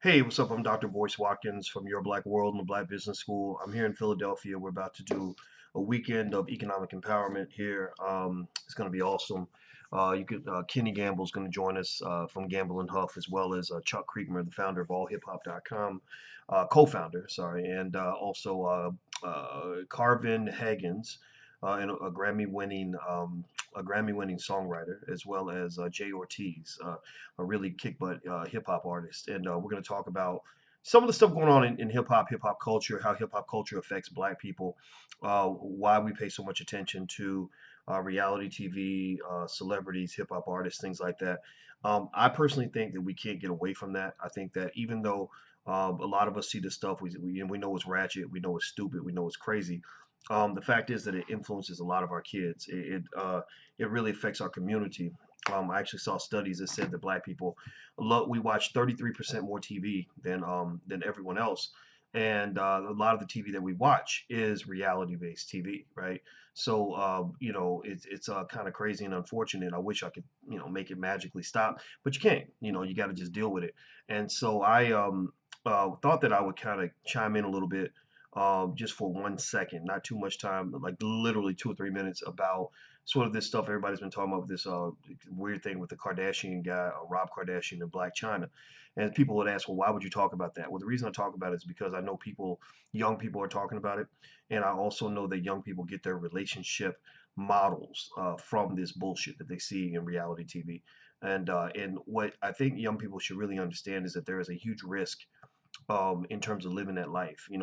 Hey, what's up? I'm Dr. Boyce Watkins from Your Black World and the Black Business School. I'm here in Philadelphia. We're about to do a weekend of economic empowerment here. It's going to be awesome. Kenny Gamble's going to join us from Gamble and Huff, as well as Chuck Creekmer, the founder of AllHipHop.com, co-founder, sorry, and Carvin Haggins, and a Grammy-winning songwriter, as well as Jay Ortiz, a really kick butt hip hop artist, and we're going to talk about some of the stuff going on in hip hop culture, how hip hop culture affects Black people, why we pay so much attention to reality TV, celebrities, hip hop artists, things like that. I personally think that we can't get away from that. I think that even though a lot of us see this stuff, we know it's ratchet, we know it's stupid, we know it's crazy. The fact is that it influences a lot of our kids. It really affects our community. I actually saw studies that said that Black people, we watch 33% more TV than everyone else, and a lot of the TV that we watch is reality-based TV, right? So it's kind of crazy and unfortunate. I wish I could make it magically stop, but you can't. You got to just deal with it. And so I thought that I would kind of chime in a little bit, just for 1 second, not too much time, like literally 2 or 3 minutes, about sort of this stuff everybody's been talking about, this weird thing with the Kardashian guy, Rob Kardashian and Blac Chyna. And people would ask, well, why would you talk about that? Well, the reason I talk about it is because I know young people are talking about it, and I also know that young people get their relationship models from this bullshit that they see in reality TV. And what I think young people should really understand is that there is a huge risk in terms of living that life. And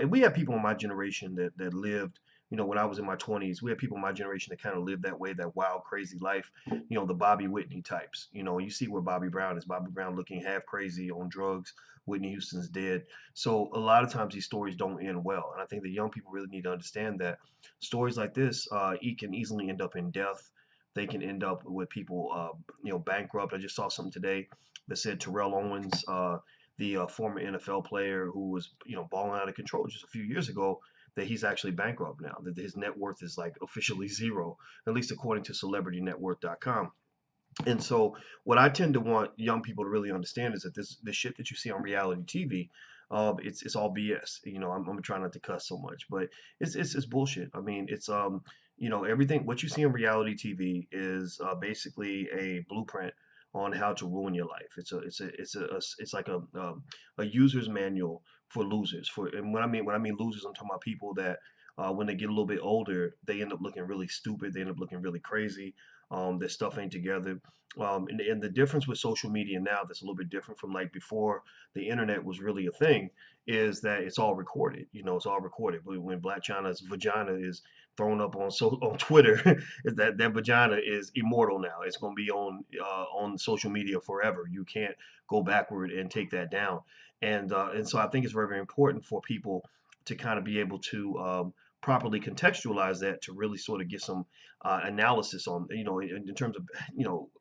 we have people in my generation that lived, when I was in my 20s, we had people in my generation that kind of lived that way, that wild, crazy life, the Bobby Whitney types. You see where Bobby Brown is. Bobby Brown looking half crazy on drugs. Whitney Houston's dead. So a lot of times these stories don't end well. And I think the young people really need to understand that stories like this can easily end up in death. They can end up with people, bankrupt. I just saw something today that said Terrell Owens, the former NFL player who was, balling out of control just a few years ago, that he's actually bankrupt now, that his net worth is like officially zero, at least according to celebritynetworth.com. And so what I tend to want young people to really understand is that this shit that you see on reality TV, it's all BS. I'm trying not to cuss so much, but it's bullshit. I mean, everything what you see on reality TV is basically a blueprint on how to ruin your life. It's like a user's manual for losers. And when I mean losers, I'm talking about people that when they get a little bit older, they end up looking really stupid. They end up looking really crazy. Their stuff ain't together. And the difference with social media now, that's a little bit different from like before the internet was really a thing, is that it's all recorded. It's all recorded. But when Blac Chyna's vagina is thrown up on Twitter, is that vagina is immortal now. It's going to be on social media forever. You can't go backward and take that down. And so I think it's very, very important for people to kind of be able to properly contextualize that, to really sort of get some analysis on, in terms of,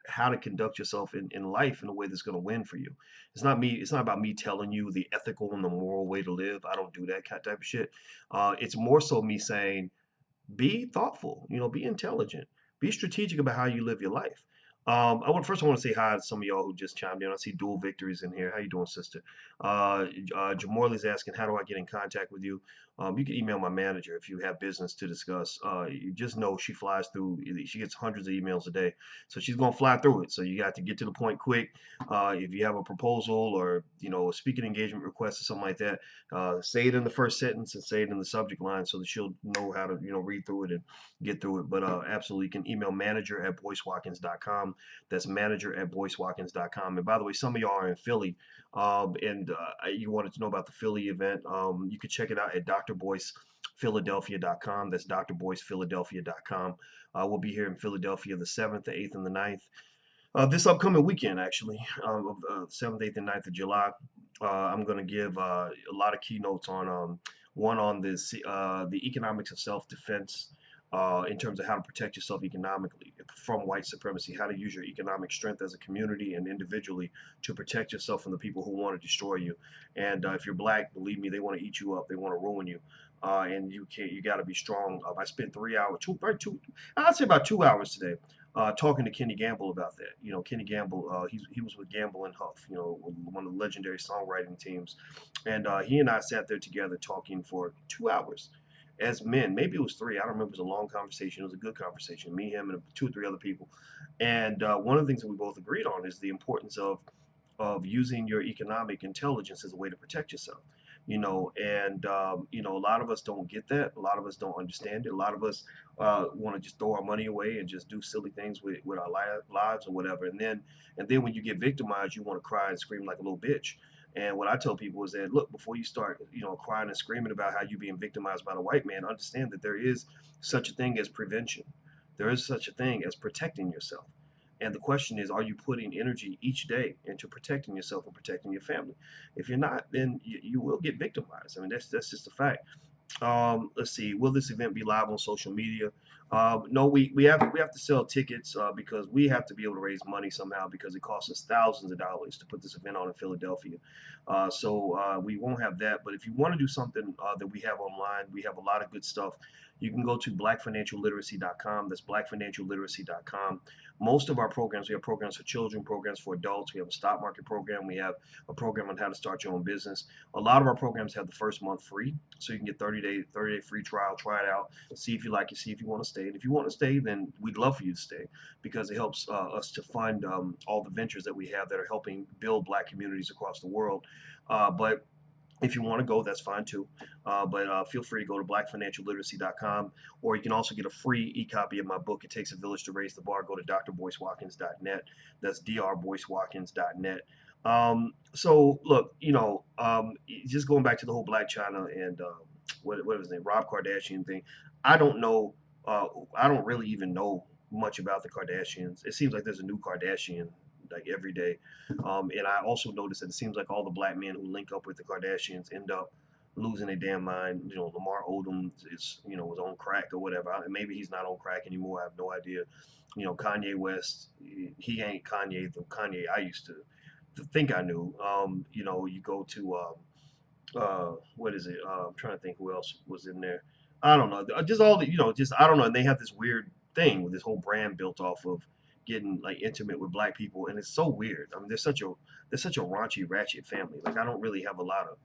how to conduct yourself in life in a way that's going to win for you. It's not about me telling you the ethical and the moral way to live. I don't do that type of shit. It's more so me saying, be thoughtful, be intelligent, be strategic about how you live your life. I want to say hi to some of y'all who just chimed in. I see Dual Victories in here. How you doing, sister? Jamorley's asking, how do I get in contact with you? You can email my manager if you have business to discuss. You just know she flies through. She gets hundreds of emails a day, so she's gonna fly through it. So you got to get to the point quick. If you have a proposal or a speaking engagement request or something like that, say it in the first sentence and say it in the subject line so that she'll know how to read through it and get through it. But absolutely, you can email manager@boycewatkins.com. That's manager@boycewatkins.com. And by the way, some of y'all are in Philly, and you wanted to know about the Philly event. You could check it out at drboycephiladelphia.com. That's drboycephiladelphia.com. We'll be here in Philadelphia the 7th, the 8th, and the 9th. This upcoming weekend, actually, 7th, 8th, and 9th of July. I'm going to give a lot of keynotes on one on the economics of self-defense, in terms of how to protect yourself economically from white supremacy, how to use your economic strength as a community and individually to protect yourself from the people who want to destroy you. And if you're Black, believe me, they want to eat you up. They want to ruin you. And you can't. You got to be strong. I spent 3 hours, I'd say about 2 hours today, talking to Kenny Gamble about that. Kenny Gamble, he was with Gamble and Huff, one of the legendary songwriting teams, and he and I sat there together talking for 2 hours as men. Maybe it was three. I don't remember. It was a long conversation. It was a good conversation. Me, him, and two or three other people. And one of the things that we both agreed on is the importance of using your economic intelligence as a way to protect yourself. And a lot of us don't get that. A lot of us don't understand it. A lot of us want to just throw our money away and just do silly things with our lives or whatever. And then when you get victimized, you want to cry and scream like a little bitch. And what I tell people is that, look, before you start, crying and screaming about how you're being victimized by the white man, understand that there is such a thing as prevention. There is such a thing as protecting yourself. And the question is, are you putting energy each day into protecting yourself and protecting your family? If you're not, then you will get victimized. I mean, that's just a fact. Let's see. Will this event be live on social media? No, we have to sell tickets because we have to be able to raise money somehow because it costs us thousands of dollars to put this event on in Philadelphia. So we won't have that. But if you want to do something that we have online, we have a lot of good stuff. You can go to blacfinancialliteracy.com. That's blacfinancialliteracy.com. Most of our programs, we have programs for children, programs for adults. We have a stock market program. We have a program on how to start your own business. A lot of our programs have the first month free, so you can get 30-day free trial. Try it out, see if you like it, see if you want to stay. And if you want to stay, then we'd love for you to stay because it helps us to fund all the ventures that we have that are helping build Black communities across the world. But if you want to go, that's fine too. But feel free to go to blackfinancialliteracy.com, or you can also get a free e-copy of my book, It Takes a Village to Raise the Bar. Go to drboycewatkins.net. That's drboycewatkins.net. So look, just going back to the whole Blac Chyna and what was his name, Rob Kardashian thing. I don't know. I don't really even know much about the Kardashians. It seems like there's a new Kardashian like every day. And I also noticed that it seems like all the Black men who link up with the Kardashians end up losing their damn mind. Lamar Odom was on crack or whatever. Maybe he's not on crack anymore. I have no idea. Kanye West, he ain't Kanye, the Kanye I used to think I knew. You go to what is it? I'm trying to think who else was in there. I don't know. Just all the, just I don't know. And they have this weird thing with this whole brand built off of getting like intimate with Black people, and it's so weird. I mean, they're such a raunchy, ratchet family. Like I don't really have a lot of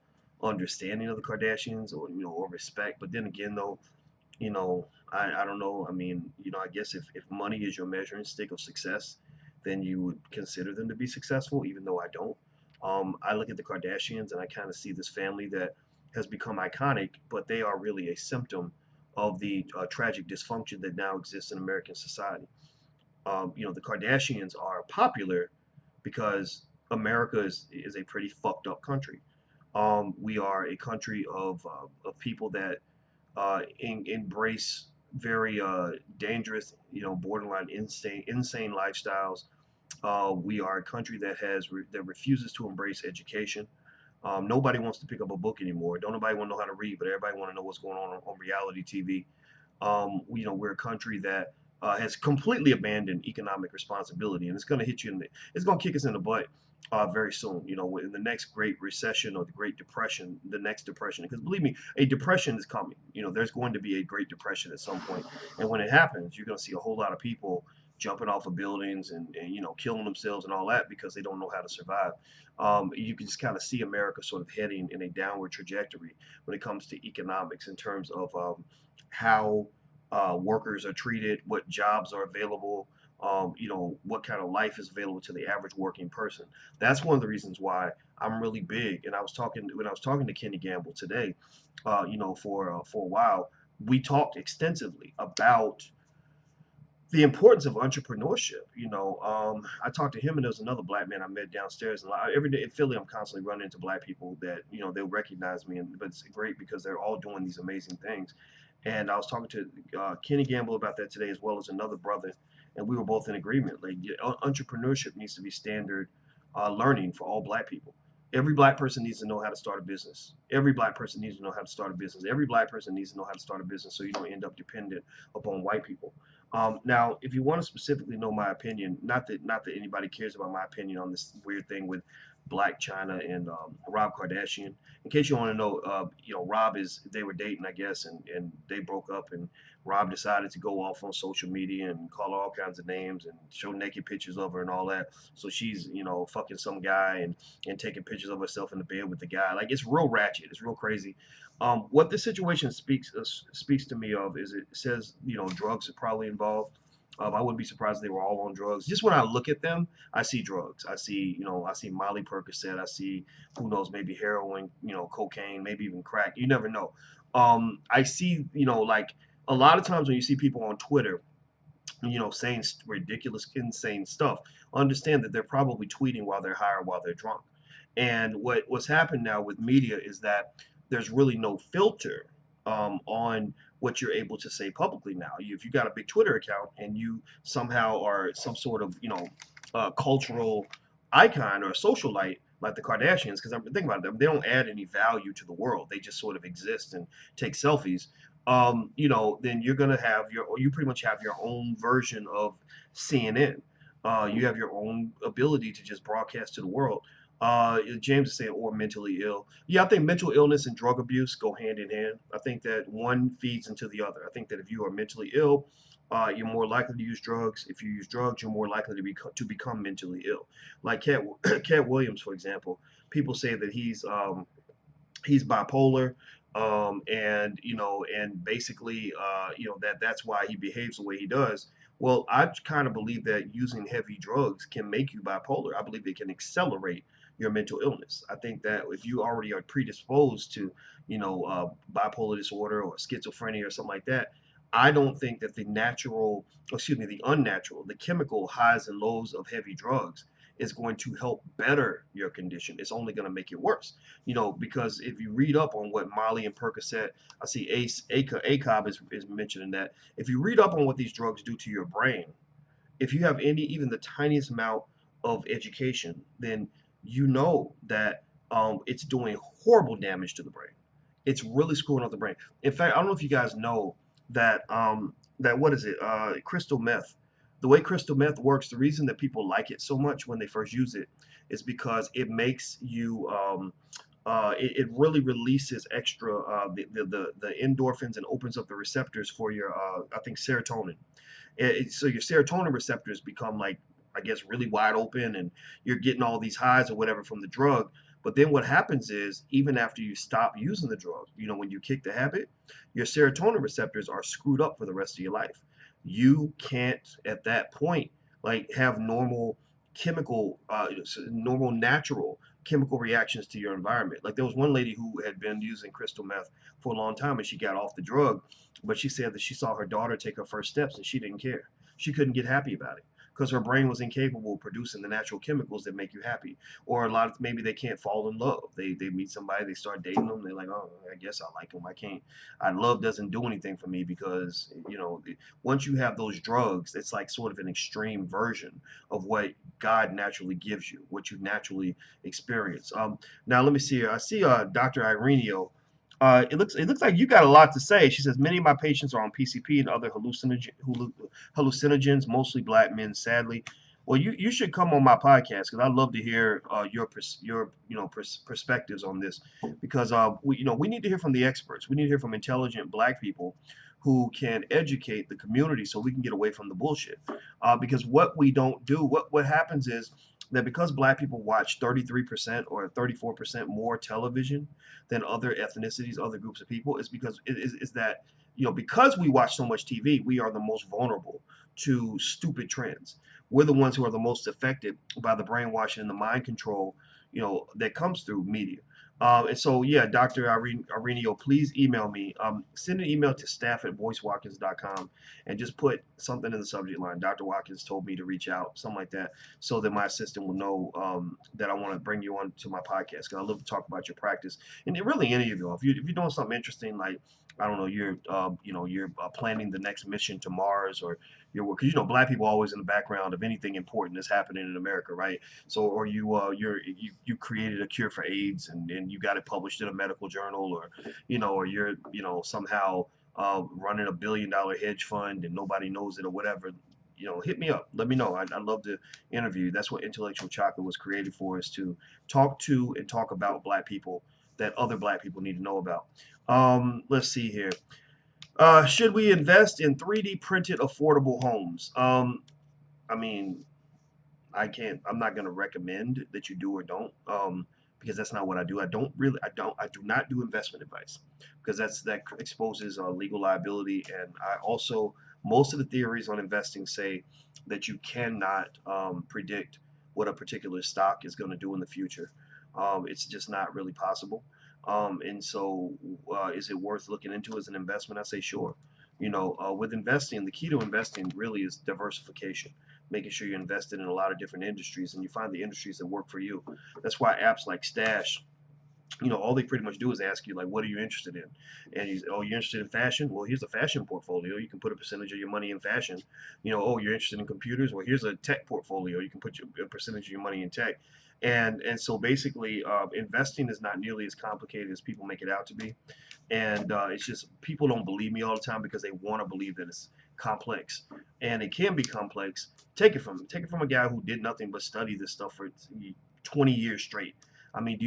understanding of the Kardashians or respect. But then again, though, I don't know. I mean, I guess if money is your measuring stick of success, then you would consider them to be successful, even though I don't. I look at the Kardashians and I kind of see this family that has become iconic, but they are really a symptom of the tragic dysfunction that now exists in American society. The Kardashians are popular because America is a pretty fucked up country. We are a country of people that embrace very dangerous, borderline insane lifestyles. We are a country that refuses to embrace education. Nobody wants to pick up a book anymore. Don't nobody want to know how to read, but everybody want to know what's going on reality TV. We're a country that has completely abandoned economic responsibility, and it's going to hit you it's going to kick us in the butt very soon. In the next Great Recession or the Great Depression, the next depression, because believe me, a depression is coming. There's going to be a Great Depression at some point, and when it happens, you're going to see a whole lot of people jumping off of buildings and killing themselves and all that because they don't know how to survive. You can just kind of see America sort of heading in a downward trajectory when it comes to economics in terms of how workers are treated, what jobs are available, what kind of life is available to the average working person. That's one of the reasons why I'm really big. And when I was talking to Kenny Gamble today, for a while, we talked extensively about the importance of entrepreneurship. I talked to him, and there was another Black man I met downstairs. And every day in Philly, I'm constantly running into Black people that they'll recognize me, but it's great because they're all doing these amazing things. And I was talking to Kenny Gamble about that today, as well as another brother, and we were both in agreement. Like entrepreneurship needs to be standard learning for all Black people. Every Black person needs to know how to start a business. Every Black person needs to know how to start a business. Every Black person needs to know how to start a business so you don't end up dependent upon white people. Now, if you want to specifically know my opinion, not that anybody cares about my opinion on this weird thing with Blac Chyna and Rob Kardashian. In case you want to know, Rob they were dating, I guess, and they broke up, and Rob decided to go off on social media and call her all kinds of names and show naked pictures of her and all that. So she's, fucking some guy and taking pictures of herself in the bed with the guy. Like, it's real ratchet. It's real crazy. What this situation speaks to me of is, it says, drugs are probably involved. I wouldn't be surprised if they were all on drugs. Just when I look at them, I see drugs. I see Molly Percocet. I see, who knows, maybe heroin, cocaine, maybe even crack. You never know. I see, like, a lot of times when you see people on Twitter, saying ridiculous, insane stuff, understand that they're probably tweeting while they're high or while they're drunk. And what's happened now with media is that there's really no filter on what you're able to say publicly now. If you got a big Twitter account and you somehow are some sort of, cultural icon or a socialite like the Kardashians, because I'm thinking about them, they don't add any value to the world. They just sort of exist and take selfies. Then you're gonna have you pretty much have your own version of CNN. You have your own ability to just broadcast to the world. James is saying, or mentally ill. Yeah, I think mental illness and drug abuse go hand in hand. I think that one feeds into the other. I think that if you are mentally ill, you're more likely to use drugs. If you use drugs, you're more likely to become mentally ill. Like Cat Williams, for example. People say that he's bipolar, and basically, that's why he behaves the way he does. Well, I kind of believe that using heavy drugs can make you bipolar. I believe it can accelerate your mental illness. I think that if you already are predisposed to, bipolar disorder or schizophrenia or something like that, I don't think that the unnatural, the chemical highs and lows of heavy drugs is going to help better your condition. It's only going to make it worse. Because if you read up on what Molly and Percocet, I see ACOB is mentioning that. If you read up on what these drugs do to your brain, if you have even the tiniest amount of education, then you know that it's doing horrible damage to the brain. It's really screwing up the brain. In fact, I don't know if you guys know that what is it? Crystal meth. The way crystal meth works, the reason that people like it so much when they first use it is because it makes you it really releases extra the endorphins and opens up the receptors for your I think serotonin. So your serotonin receptors become, like, I guess, really wide open, and you're getting all these highs or whatever from the drug. But then what happens is, even after you stop using the drug, when you kick the habit, your serotonin receptors are screwed up for the rest of your life. You can't, at that point, like, have normal, natural chemical reactions to your environment. Like, there was one lady who had been using crystal meth for a long time, and she got off the drug, but she said that she saw her daughter take her first steps and she didn't care. She couldn't get happy about it because her brain was incapable of producing the natural chemicals that make you happy. Or maybe they can't fall in love. They meet somebody, they start dating them, they're like, oh, I guess I like them. I can't. Love doesn't do anything for me because once you have those drugs, it's like sort of an extreme version of what God naturally gives you, what you naturally experience. Now let me see here. I see Dr. Ireneo. It looks like you got a lot to say. She says many of my patients are on PCP and other hallucinogens, mostly black men, sadly. Well, you should come on my podcast because I'd love to hear your perspectives on this, because we need to hear from the experts. We need to hear from intelligent black people who can educate the community so we can get away from the bullshit. Because what we don't do, what happens is that because black people watch 33% or 34% more television than other ethnicities, other groups of people, is because is that because we watch so much TV, we are the most vulnerable to stupid trends. We're the ones who are the most affected by the brainwashing and the mind control, that comes through media. And so, yeah, Dr. Ireneo, please email me. Send an email to staff@boycewatkins.com and just put something in the subject line. Dr. Watkins told me to reach out, something like that, so that my assistant will know that I want to bring you on to my podcast, because I love to talk about your practice. And really, any of you, if you're doing something interesting, like, I don't know, you're planning the next mission to Mars, or because black people are always in the background of anything important that's happening in America, right? So, or you created a cure for AIDS, and you got it published in a medical journal, or you're somehow running $1 billion hedge fund and nobody knows it or whatever. Hit me up. Let me know. I'd love to interview you. That's what Intellectual Chocolate was created for, is to talk to and talk about black people that other black people need to know about. Let's see here. Should we invest in 3D printed affordable homes? I mean, I'm not going to recommend that you do or don't, because that's not what I do. I do not do investment advice, because that exposes legal liability. And I also, most of the theories on investing say that you cannot predict what a particular stock is going to do in the future. It's just not really possible. And so, is it worth looking into as an investment? I say sure. With investing, the key to investing really is diversification, making sure you're invested in a lot of different industries and you find the industries that work for you. That's why apps like Stash, all they pretty much do is ask you, like, what are you interested in? And oh, you're interested in fashion? Well, here's a fashion portfolio. You can put a percentage of your money in fashion. Oh, you're interested in computers? Well, here's a tech portfolio. You can put a percentage of your money in tech. And so basically, investing is not nearly as complicated as people make it out to be. And it's just people don't believe me all the time because they want to believe that it's complex, and it can be complex. Take it from a guy who did nothing but study this stuff for 20 years straight. I mean,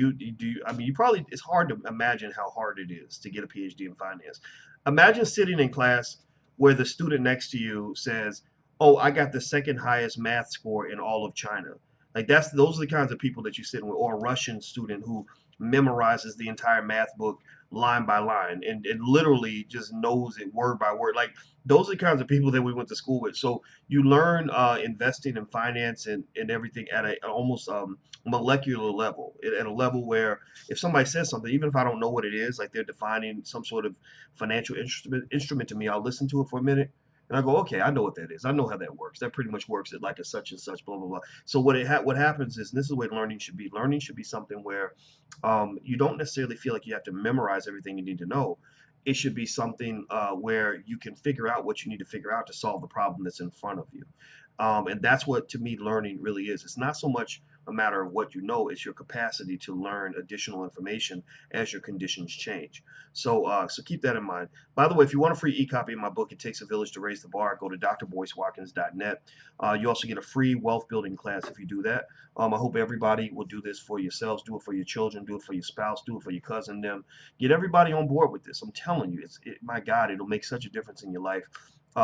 I mean, you probably, it's hard to imagine how hard it is to get a PhD in finance. Imagine sitting in class where the student next to you says, "Oh, I got the second highest math score in all of China." Like those are the kinds of people that you sit with, or a Russian student who memorizes the entire math book line by line and literally just knows it word by word. Like those are the kinds of people that we went to school with. So you learn investing in finance and everything at a almost molecular level, at a level where if somebody says something, even if I don't know what it is, like they're defining some sort of financial instrument to me, I'll listen to it for a minute. And I go, okay, I know what that is. I know how that works. That pretty much works at like a such and such, blah blah blah. So what happens is, and this is the way learning should be. Learning should be something where you don't necessarily feel like you have to memorize everything you need to know. It should be something where you can figure out what you need to figure out to solve the problem that's in front of you. And that's what, to me, learning really is. It's not so much a matter of what you know, it's your capacity to learn additional information as your conditions change. So keep that in mind. By the way, if you want a free e-copy of my book, It Takes a Village to Raise the Bar, go to drboycewatkins.net. You also get a free wealth building class if you do that. I hope everybody will do this for yourselves, do it for your children, do it for your spouse, do it for your cousin, them. Get everybody on board with this. I'm telling you, my God, it'll make such a difference in your life.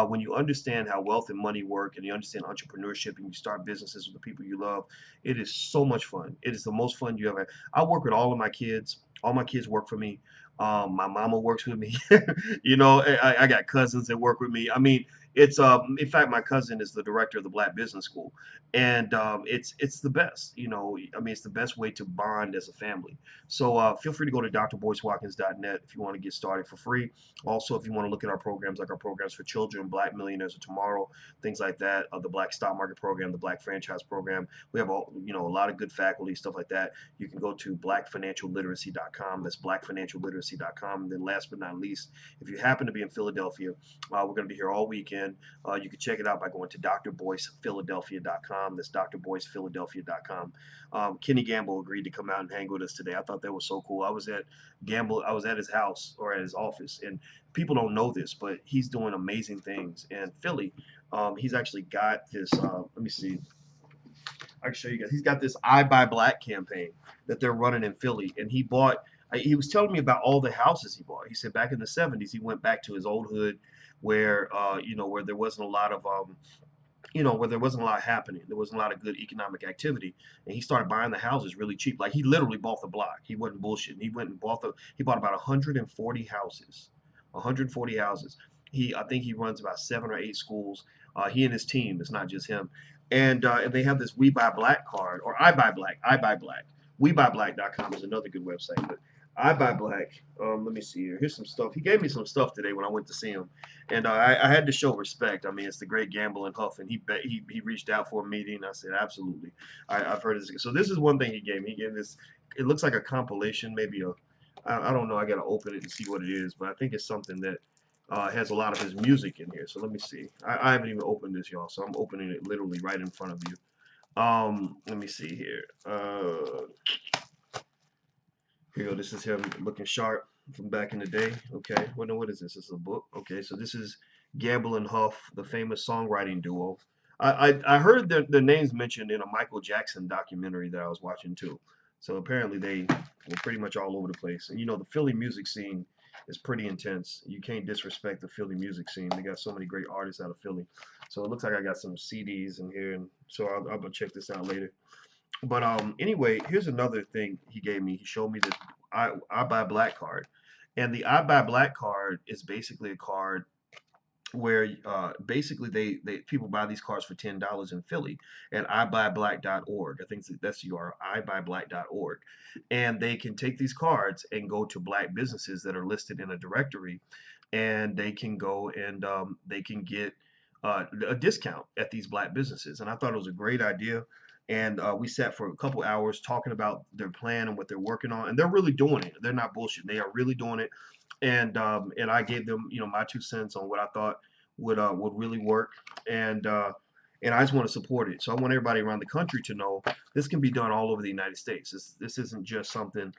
When you understand how wealth and money work and you understand entrepreneurship and you start businesses with the people you love, it is so much fun. It is the most fun you ever. I work with all of my kids. All my kids work for me. My mama works with me. I got cousins that work with me. I mean, it's in fact, my cousin is the director of the Black Business School, and it's the best. I mean, it's the best way to bond as a family. So feel free to go to drboycewatkins.net if you want to get started for free. Also, if you want to look at our programs, like our programs for children, Black Millionaires of Tomorrow, things like that, the Black Stock Market Program, the Black Franchise Program, we have a lot of good faculty, stuff like that. You can go to blackfinancialliteracy.com. That's blackfinancialliteracy.com. And then last but not least, if you happen to be in Philadelphia, we're going to be here all weekend. You can check it out by going to drboycephiladelphia.com. That's drboycephiladelphia.com. Kenny Gamble agreed to come out and hang with us today. I thought that was so cool. I was at his house or at his office, and people don't know this, but he's doing amazing things in Philly. He's actually got this. Let me see. I can show you guys. He's got this I Buy Black campaign that they're running in Philly, and he bought. He was telling me about all the houses he bought. He said back in the '70s, he went back to his old hood, where there wasn't a lot of where there wasn't a lot happening. There wasn't a lot of good economic activity. And he started buying the houses really cheap. Like he literally bought the block. He wasn't bullshitting. He went and he bought about 140 houses. 140 houses. I think he runs about 7 or 8 schools. He and his team, it's not just him. And they have this We Buy Black card, or I Buy Black. I Buy Black. WeBuyBlack.com is another good website. But I Buy Black. Let me see here. Here's some stuff. He gave me some stuff today when I went to see him, and I had to show respect. I mean, it's the great Gamble and Huff, and he reached out for a meeting. I said, absolutely. I've heard this. So this is one thing he gave me. He gave this. It looks like a compilation, maybe I don't know. I got to open it and see what it is, but I think it's something that has a lot of his music in here. So let me see. I haven't even opened this, y'all. So I'm opening it literally right in front of you. Let me see here. Here you go. This is him looking sharp from back in the day. Okay. Well, no, what is this? This is a book. Okay. So this is Gamble and Huff, the famous songwriting duo. I heard their names mentioned in a Michael Jackson documentary that I was watching too. So apparently they were pretty much all over the place. And the Philly music scene is pretty intense. You can't disrespect the Philly music scene. They got so many great artists out of Philly. So it looks like I got some CDs in here, and so I'll go check this out later. But anyway, here's another thing he gave me. He showed me this I buy Black card, and the I buy Black card is basically a card where basically they people buy these cards for $10 in Philly at ibuyblack.org. I think that's the URL, ibuyblack.org, and they can take these cards and go to Black businesses that are listed in a directory, and they can go and they can get a discount at these Black businesses. And I thought it was a great idea. And we sat for a couple hours talking about their plan and what they're working on, and they're really doing it. They're not bullshit. They are really doing it, and I gave them, my 2 cents on what I thought would really work, and I just want to support it. So I want everybody around the country to know this can be done all over the United States. This isn't just something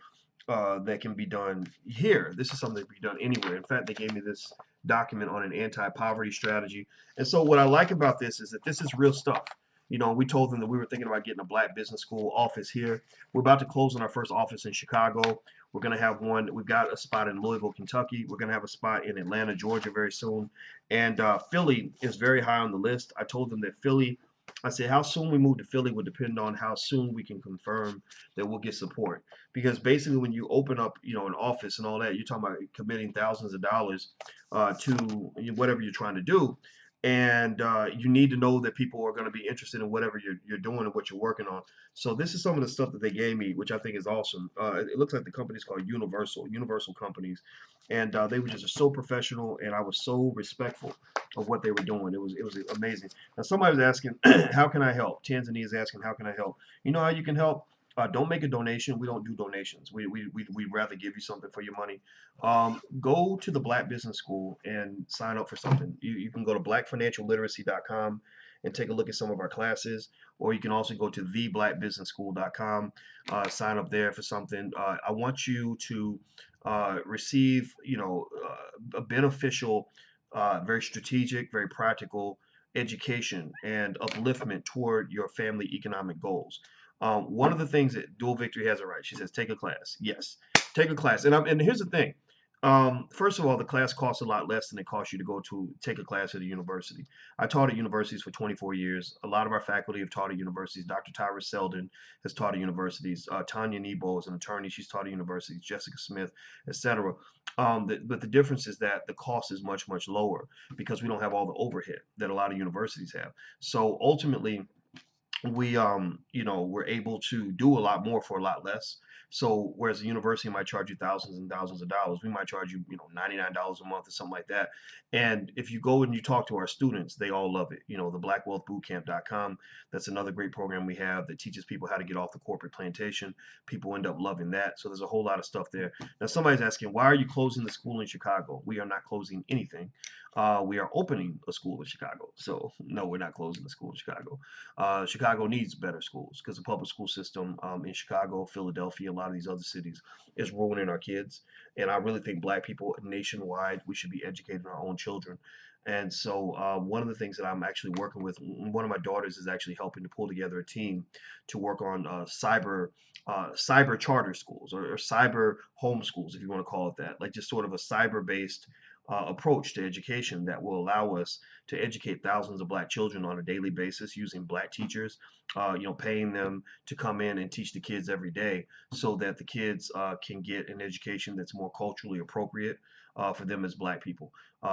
that can be done here. This is something that can be done anywhere. In fact, they gave me this document on an anti-poverty strategy. And so what I like about this is that this is real stuff. We told them that we were thinking about getting a Black business school office here. We're about to close on our first office in Chicago. We're going to have one. We've got a spot in Louisville, Kentucky. We're going to have a spot in Atlanta, Georgia very soon. And Philly is very high on the list. I told them that Philly, I said, how soon we move to Philly would depend on how soon we can confirm that we'll get support. Because basically when you open up, an office and all that, you're talking about committing thousands of dollars to whatever you're trying to do. And you need to know that people are going to be interested in whatever you're doing and what you're working on. So this is some of the stuff that they gave me, which I think is awesome. It looks like the company's called Universal Companies, and they were just so professional, and I was so respectful of what they were doing. It was amazing. Now somebody was asking, how can I help? Tanzania is asking, how can I help? You know how you can help? Don't make a donation. We don't do donations. We'd rather give you something for your money. Go to the Black Business School and sign up for something. You can go to blackfinancialliteracy.com and take a look at some of our classes, or you can also go to theblackbusinessschool.com, sign up there for something. I want you to receive, a beneficial, very strategic, very practical education and upliftment toward your family economic goals. One of the things that Dual Victory has it right. She says, take a class. Yes, take a class. And here's the thing. First of all, the class costs a lot less than it costs you to go to take a class at a university. I taught at universities for 24 years. A lot of our faculty have taught at universities. Dr. Tyra Selden has taught at universities. Tanya Nebo is an attorney. She's taught at universities. Jessica Smith, etc. But the difference is that the cost is much, much lower because we don't have all the overhead that a lot of universities have. So ultimately, we're able to do a lot more for a lot less. So whereas the university might charge you thousands and thousands of dollars, we might charge you, $99 a month or something like that. And if you go and you talk to our students, they all love it. The blackwealthbootcamp.com, that's another great program we have that teaches people how to get off the corporate plantation. People end up loving that. So there's a whole lot of stuff there. Now somebody's asking, why are you closing the school in Chicago? We are not closing anything. We are opening a school in Chicago. So no, we're not closing the school in Chicago. Chicago needs better schools because the public school system in Chicago, Philadelphia, a lot of these other cities is ruining our kids. And I really think Black people nationwide, we should be educating our own children. And so one of the things that I'm actually working with, one of my daughters is actually helping to pull together a team to work on cyber charter schools or cyber homeschools, if you want to call it that, like just sort of a cyber-based approach to education that will allow us to educate thousands of Black children on a daily basis using Black teachers, paying them to come in and teach the kids every day so that the kids can get an education that's more culturally appropriate for them as Black people.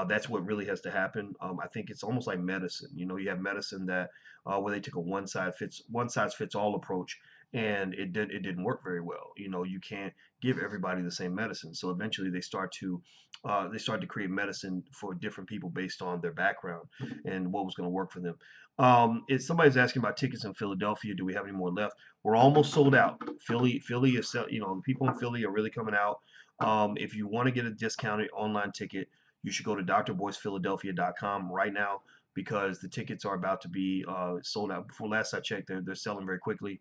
That's what really has to happen. I think it's almost like medicine. You have medicine that where they took a one size fits all approach, and it didn't work very well. You can't give everybody the same medicine. So eventually they start to create medicine for different people based on their background and what was going to work for them. If somebody's asking about tickets in Philadelphia, do we have any more left? We're almost sold out. Philly is, the people in Philly are really coming out. If you want to get a discounted online ticket, you should go to drboycephiladelphia.com right now because the tickets are about to be sold out. Before last I checked, they're selling very quickly.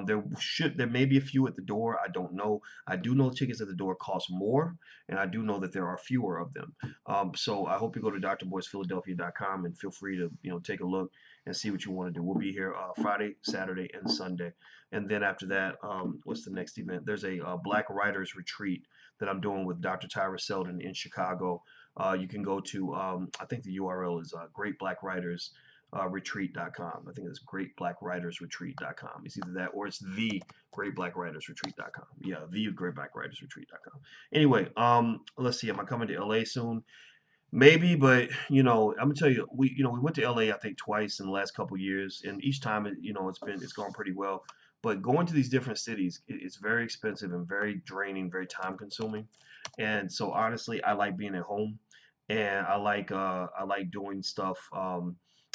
There may be a few at the door. I don't know. I do know tickets at the door cost more, and I do know that there are fewer of them. So I hope you go to drboycephiladelphia.com and feel free to take a look and see what you want to do. We'll be here Friday, Saturday, and Sunday. And then after that, what's the next event? There's a Black Writers Retreat that I'm doing with Dr. Tyra Selden in Chicago. You can go to, I think the URL is greatblackwritersretreat.com. I think it's greatblackwritersretreat.com. It's either that or it's the greatblackwritersretreat.com. Yeah, the greatblackwritersretreat.com. Anyway, let's see. Am I coming to LA soon? Maybe, but I'm gonna tell you, we went to LA I think twice in the last couple years, and each time it's gone pretty well. But going to these different cities, it's very expensive and very draining, very time consuming. And so honestly, I like being at home, and I like doing stuff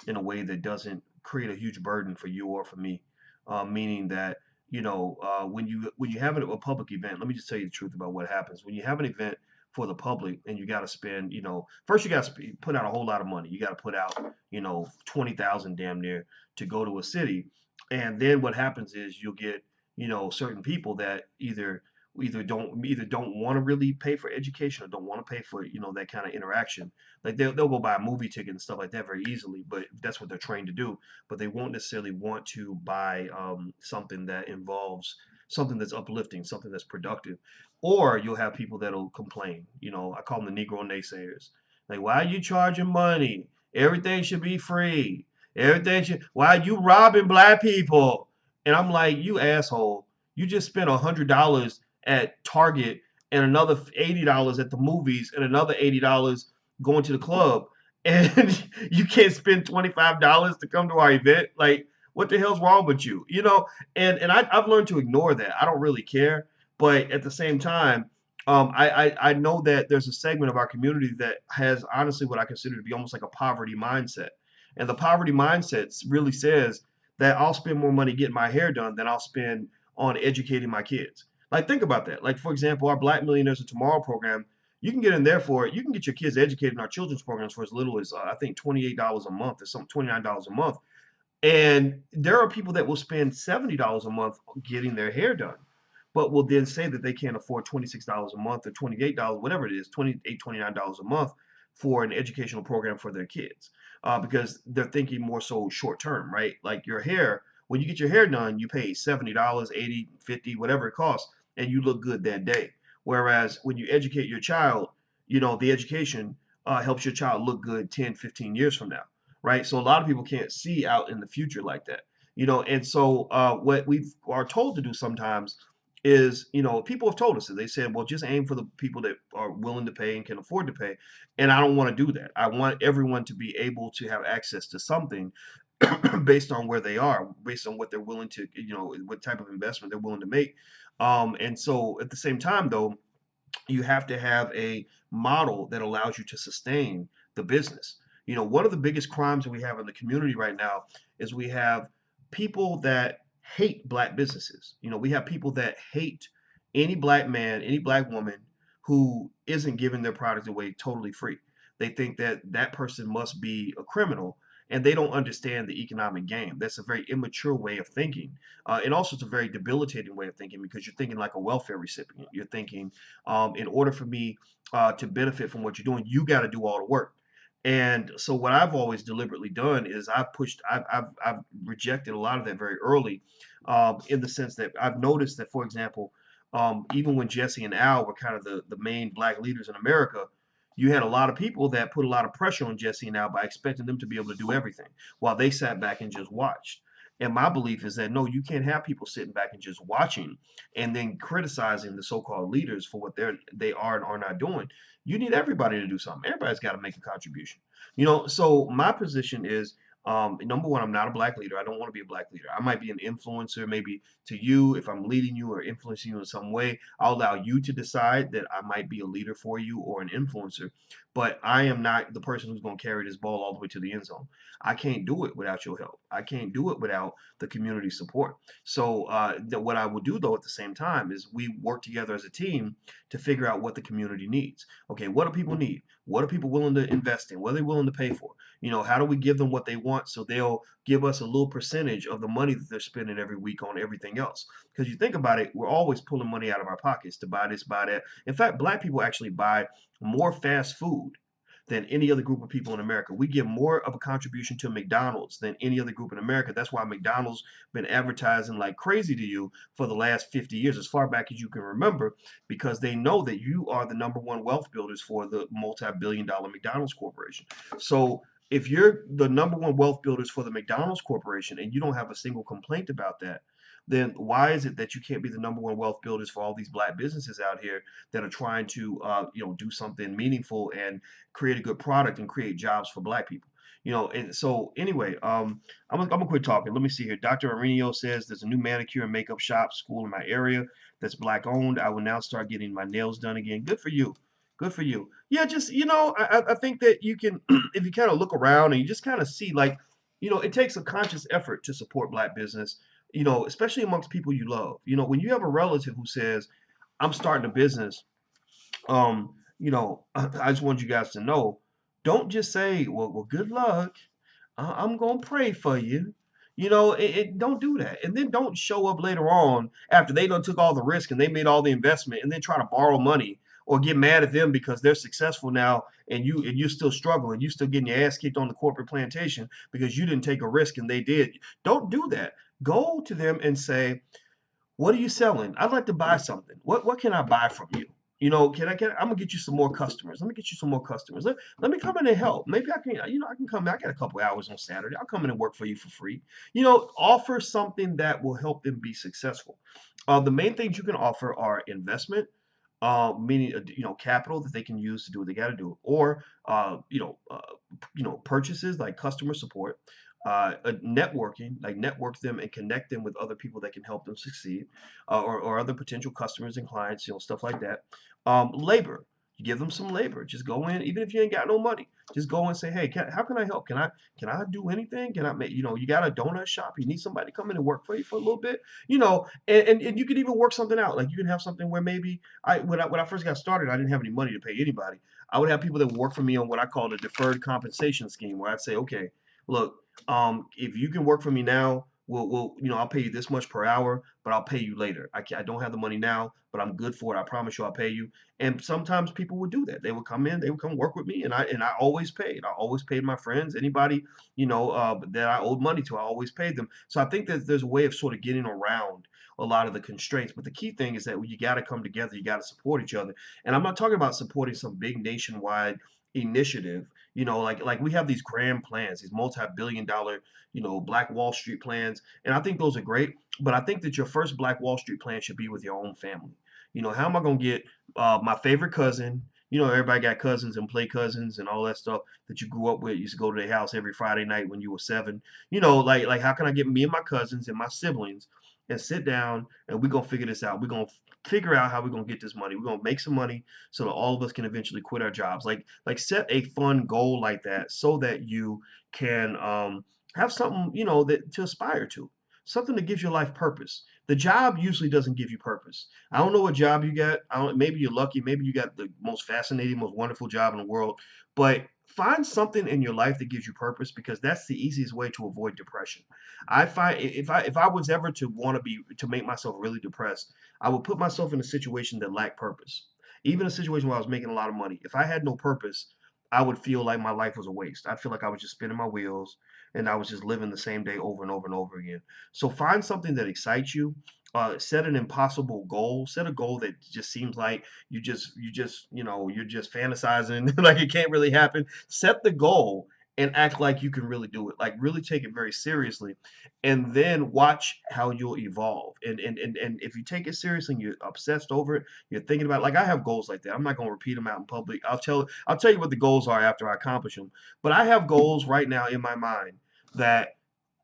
in a way that doesn't create a huge burden for you or for me. Meaning that when you have a public event, let me just tell you the truth about what happens when you have an event for the public and you got to spend, first you got to put out a whole lot of money. You got to put out, 20,000 damn near to go to a city. And then what happens is you'll get, certain people that either don't want to really pay for education or don't want to pay for, that kind of interaction. Like they'll go buy a movie ticket and stuff like that very easily, but that's what they're trained to do. But they won't necessarily want to buy something that involves something that's uplifting, something that's productive. Or you'll have people that'll complain. I call them the Negro naysayers. Like, why are you charging money? Everything should be free. Why are you robbing black people? And I'm like, you asshole. You just spent $100 at Target and another $80 at the movies and another $80 going to the club. And you can't spend $25 to come to our event. Like, what the hell's wrong with you? I've learned to ignore that. I don't really care. But at the same time, I know that there's a segment of our community that has honestly what I consider to be almost like a poverty mindset. And the poverty mindset really says that I'll spend more money getting my hair done than I'll spend on educating my kids. Like, think about that. Like, for example, our Black Millionaires of Tomorrow program, you can get in there for it. You can get your kids educated in our children's programs for as little as, I think, $28 a month or something, $29 a month. And there are people that will spend $70 a month getting their hair done, but will then say that they can't afford $26 a month or $28, whatever it is, $28, $29 a month for an educational program for their kids, because they're thinking more so short term, right? Like your hair, when you get your hair done, you pay $70, 80, 50, whatever it costs, and you look good that day. Whereas when you educate your child, the education helps your child look good 10, 15 years from now, right? So a lot of people can't see out in the future like that, and so what we are told to do sometimes is, people have told us that they said, well, just aim for the people that are willing to pay and can afford to pay. And I don't want to do that. I want everyone to be able to have access to something based on where they are, based on what they're willing to, what type of investment they're willing to make. And so at the same time, though, you have to have a model that allows you to sustain the business. One of the biggest crimes that we have in the community right now is we have people that hate black businesses. We have people that hate any black man, any black woman who isn't giving their product away totally free. They think that that person must be a criminal, and they don't understand the economic game. That's a very immature way of thinking. And also, it's a very debilitating way of thinking because you're thinking like a welfare recipient. You're thinking, in order for me to benefit from what you're doing, you got to do all the work. And so what I've always deliberately done is I've rejected a lot of that very early, in the sense that I've noticed that, for example, even when Jesse and Al were kind of the main black leaders in America, you had a lot of people that put a lot of pressure on Jesse and Al by expecting them to be able to do everything while they sat back and just watched. And my belief is that no, you can't have people sitting back and just watching and then criticizing the so-called leaders for what they are and are not doing. You need everybody to do something. Everybody's got to make a contribution. So my position is, number one, I'm not a black leader. I don't want to be a black leader. I might be an influencer, maybe to you. If I'm leading you or influencing you in some way, I'll allow you to decide that I might be a leader for you or an influencer. But I am not the person who's going to carry this ball all the way to the end zone. I can't do it without your help. I can't do it without the community support. So what I will do, though, at the same time is we work together as a team to figure out what the community needs. Okay, what do people need? What are people willing to invest in? What are they willing to pay for? How do we give them what they want so they'll give us a little percentage of the money that they're spending every week on everything else? Because you think about it, we're always pulling money out of our pockets to buy this, buy that. In fact, black people actually buy more fast food than any other group of people in America. We give more of a contribution to McDonald's than any other group in America. That's why McDonald's been advertising like crazy to you for the last 50 years, as far back as you can remember, because they know that you are the #1 wealth builders for the multi-billion-dollar McDonald's corporation. So if you're the #1 wealth builders for the McDonald's corporation and you don't have a single complaint about that, then why is it that you can't be the #1 wealth builders for all these black businesses out here that are trying to, do something meaningful and create a good product and create jobs for black people? And so anyway, I'm gonna quit talking. Let me see here. Dr. Arenio says there's a new manicure and makeup shop school in my area that's black owned. I will now start getting my nails done again. Good for you. Good for you. Yeah, just I think that you can if you kind of look around and you just kind of see like, it takes a conscious effort to support black business, especially amongst people you love. When you have a relative who says, I'm starting a business, I just want you guys to know, don't just say, well, good luck. I'm gonna pray for you. Don't do that, and then don't show up later on after they done took all the risk and they made all the investment, and then try to borrow money or get mad at them because they're successful now, and you're still struggling, you still getting your ass kicked on the corporate plantation because you didn't take a risk and they did. Don't do that. Go to them and say, what are you selling? I'd like to buy something. What can I buy from you? I'm gonna get you some more customers. Let me get you some more customers. Let me come in and help. Maybe I can come in. I got a couple hours on Saturday. I'll come in and work for you for free. Offer something that will help them be successful. The main things you can offer are investment, meaning capital that they can use to do what they got to do, or purchases like customer support, networking, like network them and connect them with other people that can help them succeed, or other potential customers and clients, stuff like that. Labor, you give them some labor. Just go in, even if you ain't got no money. Just go and say, hey, how can I help? Can I do anything? Can I make, you got a donut shop? You need somebody to come in and work for you for a little bit, and you could even work something out. Like you can have something where maybe when I first got started, I didn't have any money to pay anybody. I would have people that would work for me on what I call the deferred compensation scheme, where I'd say, okay, look, if you can work for me now, I'll pay you this much per hour, but I'll pay you later. I don't have the money now, but I'm good for it. I promise you I'll pay you. And sometimes people would do that. They would come in, they would come work with me, and I always paid. I always paid my friends, anybody, that I owed money to, I always paid them. So I think that there's a way of sort of getting around a lot of the constraints. But the key thing is that you got to come together, you got to support each other. And I'm not talking about supporting some big nationwide initiative. Like we have these grand plans, these multi-billion-dollar, Black Wall Street plans, and I think those are great. But I think that your first Black Wall Street plan should be with your own family. How am I gonna get my favorite cousin? Everybody got cousins and play cousins and all that stuff that you grew up with. You used to go to their house every Friday night when you were 7. Like how can I get me and my cousins and my siblings and sit down and we're gonna figure this out. We're gonna figure out how we're gonna get this money. We're gonna make some money so that all of us can eventually quit our jobs. Like set a fun goal like that so that you can have something that to aspire to, something that gives your life purpose. The job usually doesn't give you purpose. I don't know what job you got. I don't, maybe you're lucky. Maybe you got the most fascinating, most wonderful job in the world. But find something in your life that gives you purpose, because that's the easiest way to avoid depression. I find if I was ever to want to make myself really depressed, I would put myself in a situation that lacked purpose. Even a situation where I was making a lot of money. If I had no purpose, I would feel like my life was a waste. I feel like I was just spinning my wheels and I was just living the same day over and over and over again. So find something that excites you. Set an impossible goal. Set a goal that just seems like you're just fantasizing like it can't really happen. Set the goal and act like you can really do it. Like really take it very seriously, and then watch how you'll evolve. And if you take it seriously and you're obsessed over it, you're thinking about it. Like I have goals like that. I'm not gonna repeat them out in public. I'll tell you what the goals are after I accomplish them. But I have goals right now in my mind that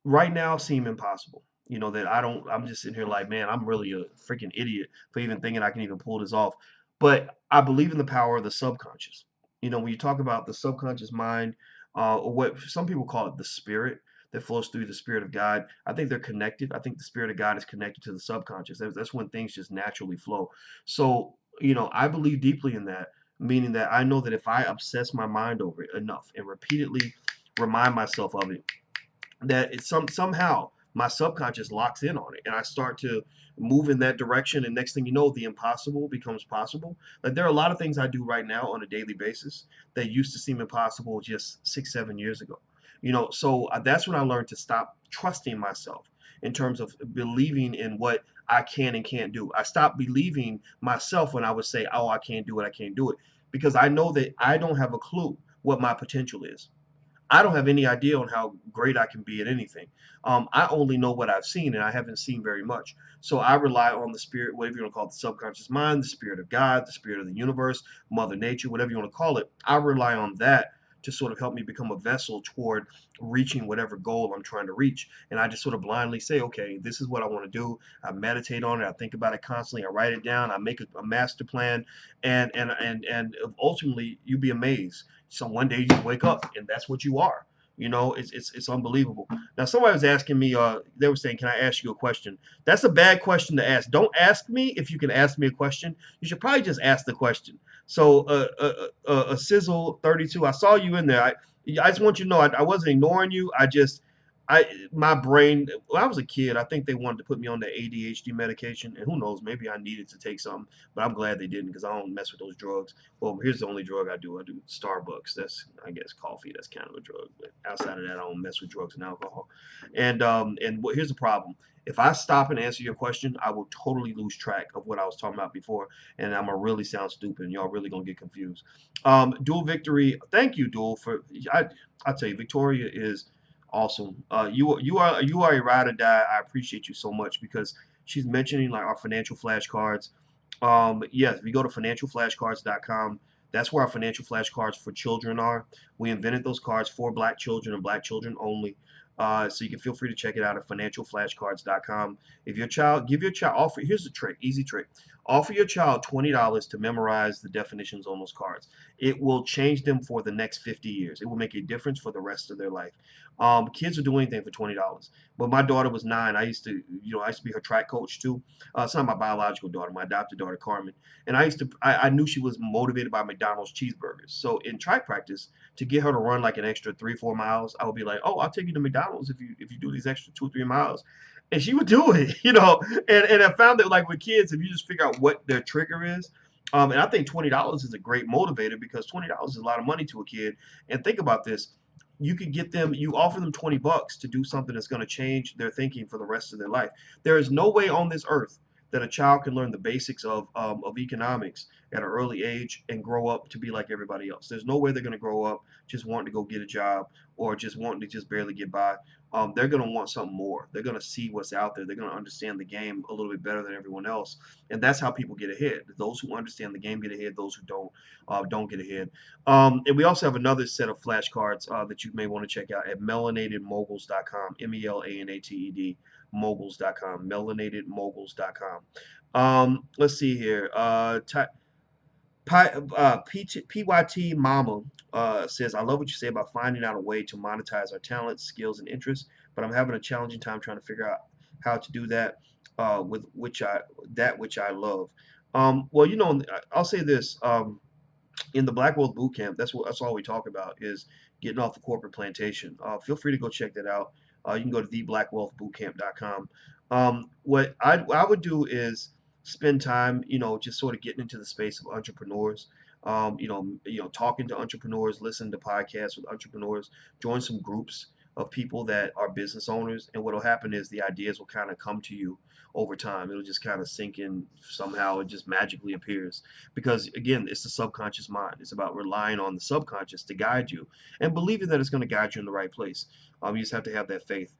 right now seem impossible. That I'm just sitting here like, man, I'm really a freaking idiot for even thinking I can even pull this off. But I believe in the power of the subconscious. When you talk about the subconscious mind, or what some people call it the spirit that flows through the spirit of God, I think they're connected. I think the spirit of God is connected to the subconscious. That's when things just naturally flow. So, I believe deeply in that, meaning that I know that if I obsess my mind over it enough and repeatedly remind myself of it, that it's somehow my subconscious locks in on it, and I start to move in that direction. And next thing you know, the impossible becomes possible. Like there are a lot of things I do right now on a daily basis that used to seem impossible just 6, 7 years ago. So that's when I learned to stop trusting myself in terms of believing in what I can and can't do. I stopped believing myself when I would say, "Oh, I can't do it. I can't do it," because I know that I don't have a clue what my potential is. I don't have any idea on how great I can be at anything. I only know what I've seen, and I haven't seen very much. So I rely on the spirit, whatever you want to call it, the subconscious mind, the spirit of God, the spirit of the universe, Mother Nature, whatever you want to call it. I rely on that to sort of help me become a vessel toward reaching whatever goal I'm trying to reach. And I just sort of blindly say, okay, this is what I want to do. I meditate on it. I think about it constantly. I write it down. I make a master plan, and ultimately, you'll be amazed. So one day you wake up and that's what you are. It's unbelievable. Now somebody was asking me, they were saying, can I ask you a question? That's a bad question to ask. Don't ask me if you can ask me a question. You should probably just ask the question. So a sizzle 32, I saw you in there. I just want you to know I wasn't ignoring you. My brain, when I was a kid, I think they wanted to put me on the ADHD medication, and who knows, maybe I needed to take some, but I'm glad they didn't because I don't mess with those drugs. Well, here's the only drug I do. I do Starbucks. That's, I guess, coffee. That's kind of a drug, but outside of that, I don't mess with drugs and alcohol. Here's the problem. If I stop and answer your question, I will totally lose track of what I was talking about before, and I'm gonna really sound stupid, and y'all really gonna get confused. Dual Victory, thank you, Dual, for I tell you, Victoria is awesome. You are a ride or die. I appreciate you so much because she's mentioning like our financial flashcards. Yes, if you go to financialflashcards.com, that's where our financial flashcards for children are. We invented those cards for black children and black children only. So you can feel free to check it out at financialflashcards.com. If your child, give your child, offer, here's the trick, easy trick. Offer your child $20 to memorize the definitions on those cards. It will change them for the next 50 years. It will make a difference for the rest of their life. Kids will do anything for $20. But my daughter was 9. I used to be her track coach too. It's not my biological daughter, my adopted daughter, Carmen. And I knew she was motivated by McDonald's cheeseburgers. So in track practice, to get her to run like an extra 3, 4 miles, I would be like, "Oh, I'll take you to McDonald's if you do these extra 2, 3 miles." And she would do it. And I found that like with kids, if you just figure out what their trigger is, and I think $20 is a great motivator because $20 is a lot of money to a kid. And think about this. You offer them $20 to do something that's going to change their thinking for the rest of their life. There is no way on this earth that a child can learn the basics of economics at an early age and grow up to be like everybody else. There's no way they're going to grow up just wanting to go get a job or just wanting to just barely get by. They're going to want something more. They're going to see what's out there. They're going to understand the game a little bit better than everyone else, and that's how people get ahead. Those who understand the game get ahead. Those who don't get ahead. And we also have another set of flashcards that you may want to check out at melanatedmoguls.com. MELANATED moguls.com. Melanatedmoguls.com. Let's see here. PYT Mama says, I love what you say about finding out a way to monetize our talents, skills, and interests, but I'm having a challenging time trying to figure out how to do that with which I love. Well, I'll say this. In the Black Wealth Bootcamp, that's all we talk about is getting off the corporate plantation. Feel free to go check that out. You can go to theblackwealthbootcamp.com. What I would do is spend time, just sort of getting into the space of entrepreneurs. Talking to entrepreneurs, listen to podcasts with entrepreneurs, join some groups of people that are business owners, and what will happen is the ideas will kind of come to you over time. It'll just kind of sink in somehow. It just magically appears because again, it's the subconscious mind. It's about relying on the subconscious to guide you and believing that it's going to guide you in the right place. You just have to have that faith.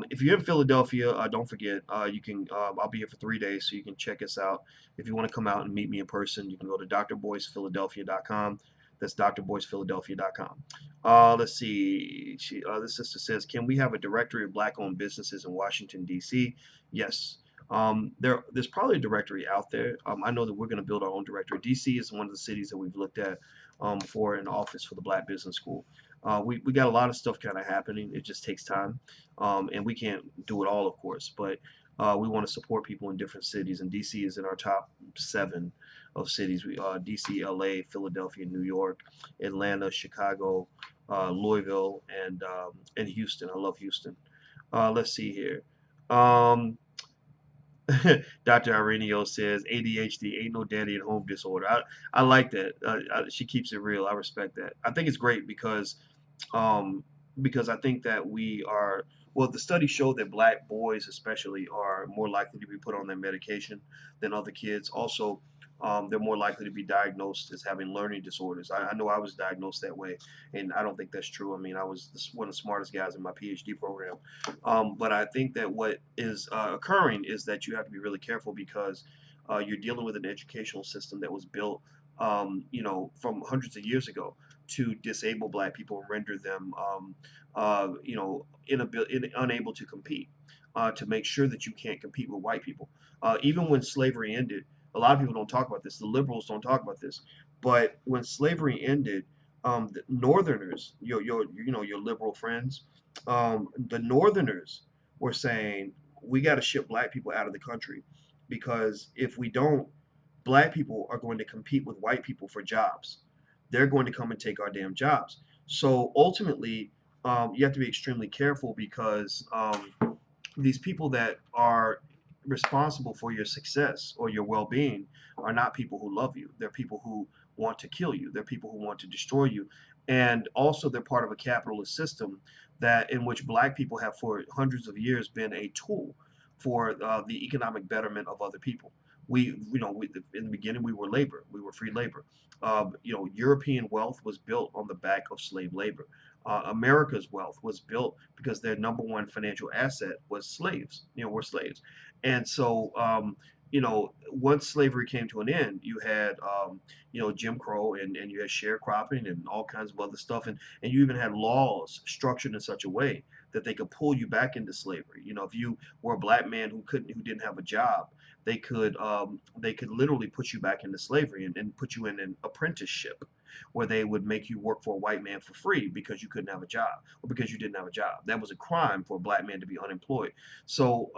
If you're in Philadelphia, don't forget, you can. I'll be here for 3 days, so you can check us out. If you want to come out and meet me in person, you can go to drboycephiladelphia.com. That's drboycephiladelphia.com. Let's see. This sister says, can we have a directory of black-owned businesses in Washington, D.C.? Yes. There's probably a directory out there. I know that we're going to build our own directory. DC is one of the cities that we've looked at for an office for the Black Business School. We got a lot of stuff kind of happening. It just takes time, and we can't do it all, of course. But we want to support people in different cities, and DC is in our top 7 of cities. DC, LA, Philadelphia, New York, Atlanta, Chicago, Louisville, and Houston. I love Houston. Let's see here. Um, Dr. Ireneo says ADHD ain't no daddy at home disorder. I like that. She keeps it real. I respect that. I think it's great um, because I think that we are, well, the studies show that black boys especially are more likely to be put on their medication than other kids. Also, they're more likely to be diagnosed as having learning disorders. I know I was diagnosed that way, and I don't think that's true. I mean, I was one of the smartest guys in my PhD program. But I think that what is occurring is that you have to be really careful because you're dealing with an educational system that was built, from hundreds of years ago to disable black people and render them, unable to compete, to make sure that you can't compete with white people. Even when slavery ended, a lot of people don't talk about this. The liberals don't talk about this, but when slavery ended, the Northerners, your liberal friends, the Northerners were saying we got to ship black people out of the country because if we don't, black people are going to compete with white people for jobs. They're going to come and take our damn jobs. So ultimately, you have to be extremely careful because these people that are responsible for your success or your well-being are not people who love you. They're people who want to kill you. They're people who want to destroy you. And also they're part of a capitalist system that in which black people have for hundreds of years been a tool for the economic betterment of other people. In the beginning we were labor. We were free labor. European wealth was built on the back of slave labor. America's wealth was built because their number one financial asset was slaves. Were slaves, and so once slavery came to an end, you had Jim Crow and you had sharecropping and all kinds of other stuff, and you even had laws structured in such a way that they could pull you back into slavery. If you were a black man who didn't have a job, they could literally put you back into slavery and put you in an apprenticeship where they would make you work for a white man for free because you couldn't have a job or because you didn't have a job. That was a crime for a black man to be unemployed. So,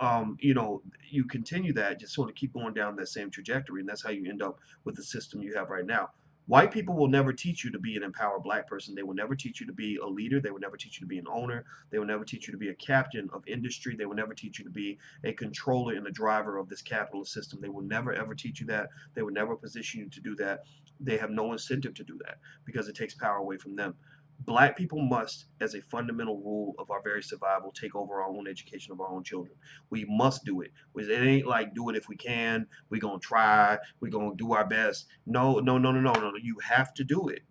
you continue that, just sort of keep going down that same trajectory, and that's how you end up with the system you have right now. White people will never teach you to be an empowered black person. They will never teach you to be a leader. They will never teach you to be an owner. They will never teach you to be a captain of industry. They will never teach you to be a controller and a driver of this capitalist system. They will never ever teach you that. They will never position you to do that. They have no incentive to do that because it takes power away from them. Black people must, as a fundamental rule of our very survival, take over our own education of our own children. We must do it. It ain't like do it if we can. We're gonna try. We're gonna do our best. No, no, no, no, no, no. You have to do it.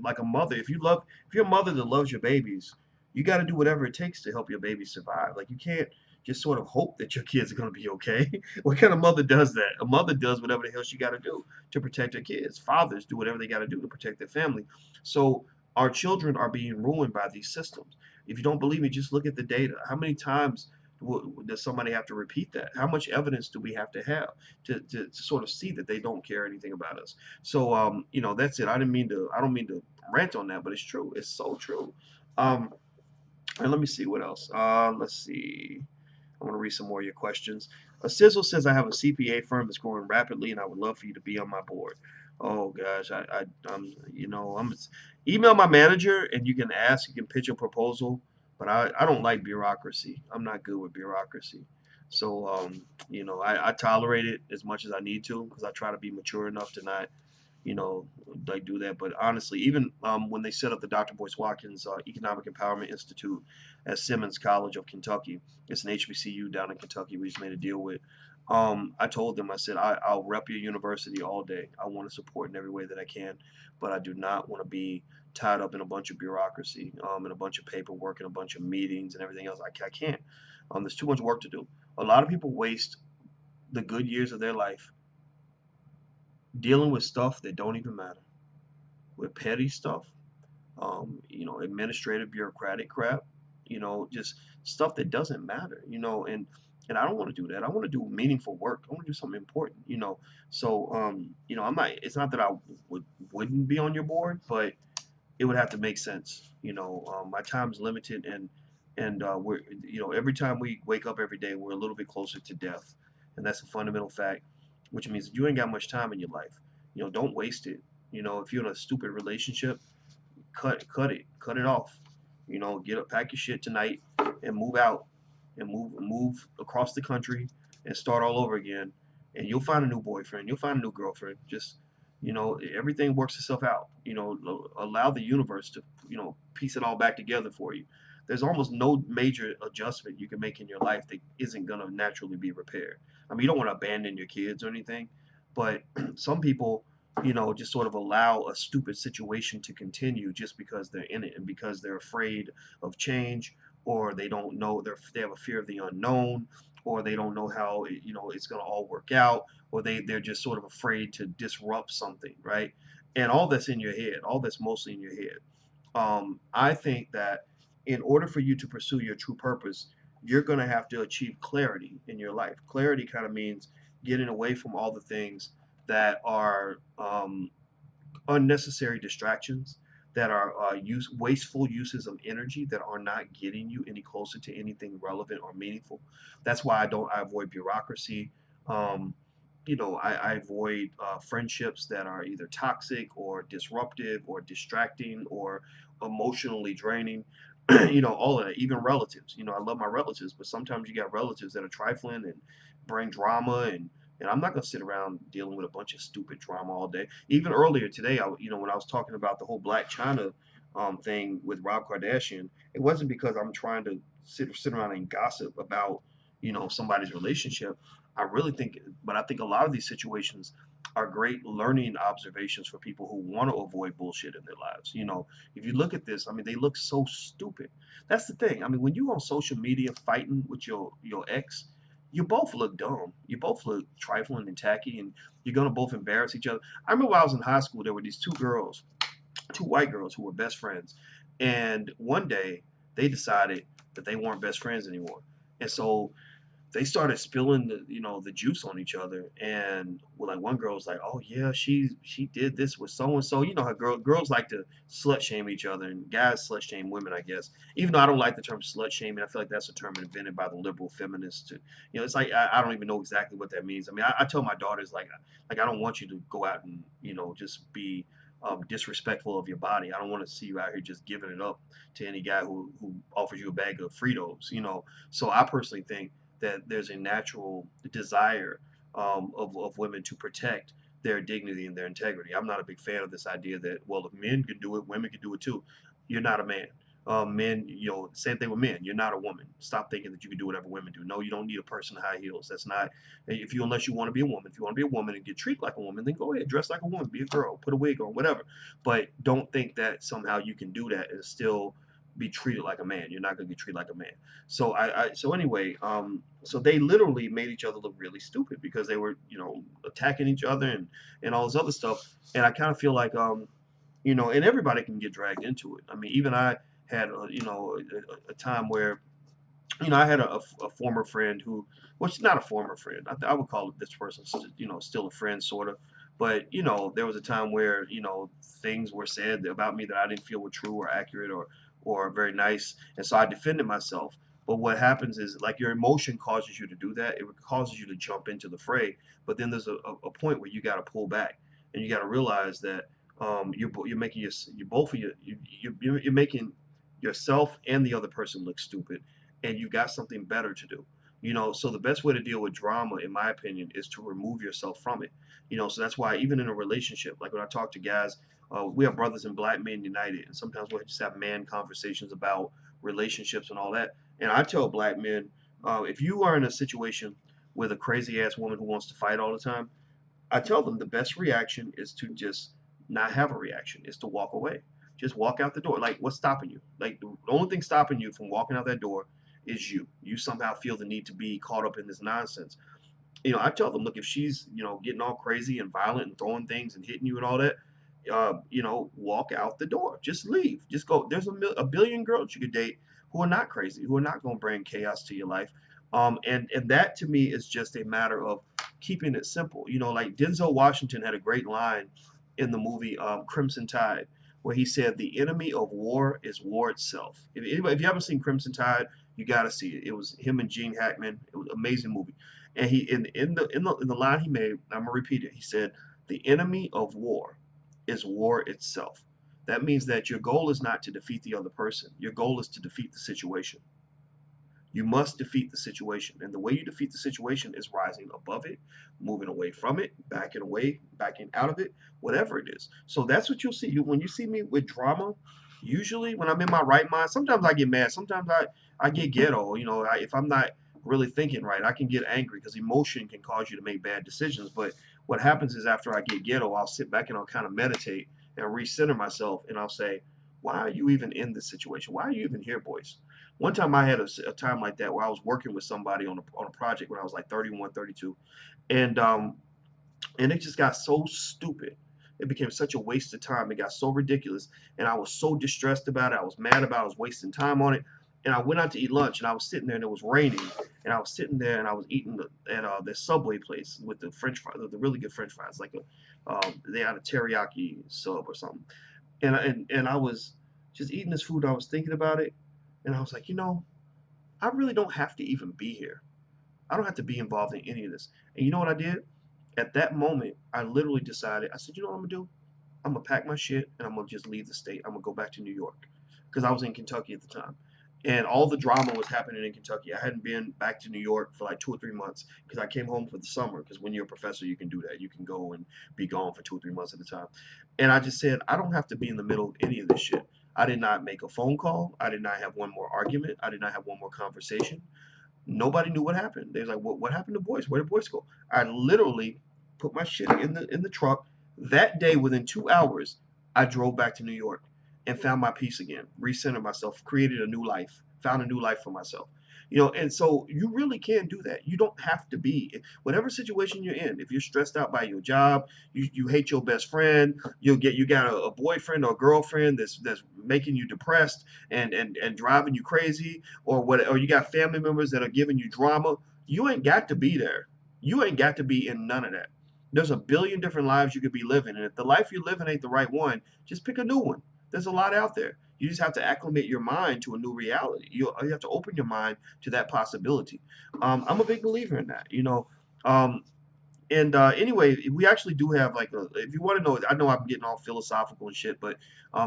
Like a mother. If you're a mother that loves your babies, you got to do whatever it takes to help your babies survive. Like you can't just sort of hope that your kids are gonna be okay. What kind of mother does that? A mother does whatever the hell she got to do to protect her kids. Fathers do whatever they got to do to protect their family. So our children are being ruined by these systems. If you don't believe me, just look at the data. How many times does somebody have to repeat that? How much evidence do we have to sort of see that they don't care anything about us? So that's it. I don't mean to rant on that, but it's true. It's so true. Um, and let me see what else. Let's see. I want to read some more of your questions. A Sizzle says I have a CPA firm that's growing rapidly, and I would love for you to be on my board. Oh gosh, I'm email my manager, and you can ask, you can pitch a proposal, but I don't like bureaucracy. I'm not good with bureaucracy. So I tolerate it as much as I need to because I try to be mature enough to not you know, like do that. But honestly, even when they set up the Dr. Boyce Watkins Economic Empowerment Institute at Simmons College of Kentucky, it's an HBCU down in Kentucky we just made a deal with. I told them, I said, I'll rep your university all day. I want to support in every way that I can, but I do not want to be tied up in a bunch of bureaucracy, and a bunch of paperwork and a bunch of meetings and everything else. I can't. There's too much work to do. A lot of people waste the good years of their life dealing with stuff that don't even matter, with petty stuff, administrative, bureaucratic crap, just stuff that doesn't matter, and I don't want to do that. I want to do meaningful work. I want to do something important, So, I'm not. It's not that I wouldn't be on your board, but it would have to make sense. My time's limited, and we're, every time we wake up every day, we're a little bit closer to death, and that's a fundamental fact, which means you ain't got much time in your life. Don't waste it. If you're in a stupid relationship, cut it off. Get up, pack your shit tonight, and move out. and move across the country and start all over again, and you'll find a new boyfriend, you'll find a new girlfriend. Just, everything works itself out. Allow the universe to, piece it all back together for you. There's almost no major adjustment you can make in your life that isn't going to naturally be repaired. I mean, you don't want to abandon your kids or anything, but some people, just sort of allow a stupid situation to continue just because they're in it and because they're afraid of change, or they don't know, they have a fear of the unknown, or they don't know how it's going to all work out, or they're just sort of afraid to disrupt something, right? And all that's in your head, all that's mostly in your head. I think that in order for you to pursue your true purpose, you're going to have to achieve clarity in your life. Clarity kind of means getting away from all the things that are unnecessary distractions, that are wasteful uses of energy that are not getting you any closer to anything relevant or meaningful. That's why I avoid bureaucracy. Um, I avoid friendships that are either toxic or disruptive or distracting or emotionally draining. All of that, even relatives. I love my relatives, but sometimes you got relatives that are trifling and bring drama, and I'm not gonna sit around dealing with a bunch of stupid drama all day. Even earlier today, when I was talking about the whole Blac Chyna thing with Rob Kardashian, it wasn't because I'm trying to sit around and gossip about somebody's relationship. I really think, but I think a lot of these situations are great learning observations for people who want to avoid bullshit in their lives. If you look at this, I mean, they look so stupid. That's the thing. I mean, when you on social media fighting with your ex, you both look dumb. You both look trifling and tacky, and you're gonna both embarrass each other. I remember when I was in high school, there were these two girls, two white girls who were best friends, and one day they decided that they weren't best friends anymore, and so they started spilling the juice on each other. And well, like one girl was like, oh yeah, she did this with so and so. How girls like to slut shame each other, and guys slut shame women, I guess. Even though I don't like the term slut shaming, I feel like that's a term invented by the liberal feminists to, it's like I don't even know exactly what that means. I mean, I tell my daughters, like I don't want you to go out and just be disrespectful of your body. I don't want to see you out here just giving it up to any guy who offers you a bag of Fritos. So I personally think that there's a natural desire of women to protect their dignity and their integrity. I'm not a big fan of this idea that, well, if men can do it, women can do it too. You're not a man. Men, same thing with men. You're not a woman. Stop thinking that you can do whatever women do. No, you don't need a person in high heels. That's not, unless you want to be a woman. If you want to be a woman and get treated like a woman, then go ahead, dress like a woman, be a girl, put a wig on, whatever. But don't think that somehow you can do that and still be treated like a man. You're not going to get treated like a man. So anyway, so they literally made each other look really stupid because they were, attacking each other and all this other stuff. And I kind of feel like, and everybody can get dragged into it. I mean, even I had, a time where, I had a former friend who, well, she's not a former friend. I would call this person, still a friend, sort of. But, there was a time where, things were said about me that I didn't feel were true or accurate or very nice. And so I defended myself. But what happens is, like, your emotion causes you to do that. It causes you to jump into the fray. But then there's a point where you got to pull back, and you got to realize that you're making you're making yourself and the other person look stupid, and you got something better to do. So the best way to deal with drama, in my opinion, is to remove yourself from it. So that's why even in a relationship, like when I talk to guys, we have brothers in Black Men United, and sometimes we'll just have man conversations about relationships and all that. And I tell Black men, if you are in a situation with a crazy ass woman who wants to fight all the time, I tell them the best reaction is to just not have a reaction, is to walk away. Just walk out the door. Like, what's stopping you? Like, the only thing stopping you from walking out that door is you. You somehow feel the need to be caught up in this nonsense. I tell them, look, if she's, getting all crazy and violent and throwing things and hitting you and all that, walk out the door. Just leave. Just go. There's a billion girls you could date who are not crazy, who are not going to bring chaos to your life. And that to me is just a matter of keeping it simple. Like Denzel Washington had a great line in the movie Crimson Tide, where he said, "The enemy of war is war itself." If you haven't seen Crimson Tide, you got to see it. It was him and Gene Hackman. It was an amazing movie. And he in the line he made, I'm gonna repeat it. He said, "The enemy of war is war itself." That means that your goal is not to defeat the other person. Your goal is to defeat the situation. You must defeat the situation. And the way you defeat the situation is rising above it, moving away from it, backing away, backing out of it, whatever it is. So that's what you'll see. When you see me with drama, usually when I'm in my right mind, sometimes I get mad. Sometimes I get ghetto. If I'm not really thinking right, I can get angry because emotion can cause you to make bad decisions. But what happens is after I get ghetto, I'll sit back and I'll kind of meditate and recenter myself, and I'll say, why are you even in this situation? Why are you even here, Boyce? One time I had a time like that where I was working with somebody on a project when I was like 31, 32, and it just got so stupid. It became such a waste of time. It got so ridiculous, and I was so distressed about it. I was mad about it. I was wasting time on it. And I went out to eat lunch, and I was sitting there, and it was raining, and I was sitting there, and I was eating at this Subway place with the French fries, the really good French fries, like they had a teriyaki sub or something. And I was just eating this food. I was thinking about it, and I was like, I really don't have to even be here. I don't have to be involved in any of this. And you know what I did? At that moment, I literally decided, I said, you know what I'm gonna do? I'm gonna pack my shit and I'm gonna just leave the state. I'm gonna go back to New York because I was in Kentucky at the time. And all the drama was happening in Kentucky. I hadn't been back to New York for like 2 or 3 months because I came home for the summer. Because when you're a professor, you can do that. You can go and be gone for 2 or 3 months at a time. And I just said, I don't have to be in the middle of any of this shit. I did not make a phone call. I did not have one more argument. I did not have one more conversation. Nobody knew what happened. They was like, what happened to Boyce? Where did Boyce go? I literally put my shit in the truck. That day, within 2 hours, I drove back to New York and found my peace again, recentered myself, created a new life, found a new life for myself. And so you really can do that. You don't have to be whatever situation you're in. If you're stressed out by your job, you hate your best friend, you got a boyfriend or a girlfriend that's making you depressed and driving you crazy, or you got family members that are giving you drama. You ain't got to be there. You ain't got to be in none of that. There's a billion different lives you could be living, and if the life you're living ain't the right one, just pick a new one. There's a lot out there. You just have to acclimate your mind to a new reality. You have to open your mind to that possibility. I'm a big believer in that. Um, and anyway, we actually do have like if you want to know, I know I'm getting all philosophical and shit, but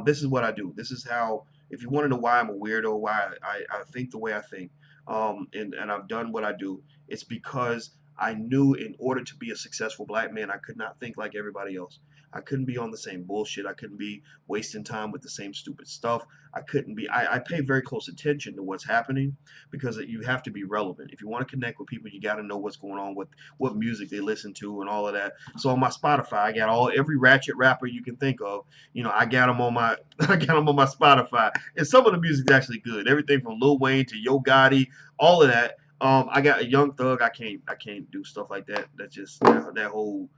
this is what I do. This is how, if you want to know why I'm a weirdo, why I think the way I think, and I've done what I do, it's because I knew in order to be a successful black man, I could not think like everybody else. I couldn't be on the same bullshit. I couldn't be wasting time with the same stupid stuff. I couldn't be. I pay very close attention to what's happening because you have to be relevant. If you want to connect with people, you got to know what's going on with what music they listen to and all of that. So on my Spotify, I got every ratchet rapper you can think of. I got them on my I got them on my Spotify, and some of the music's actually good. Everything from Lil Wayne to Yo Gotti, all of that. I got a Young Thug. I can't do stuff like that. That's just that whole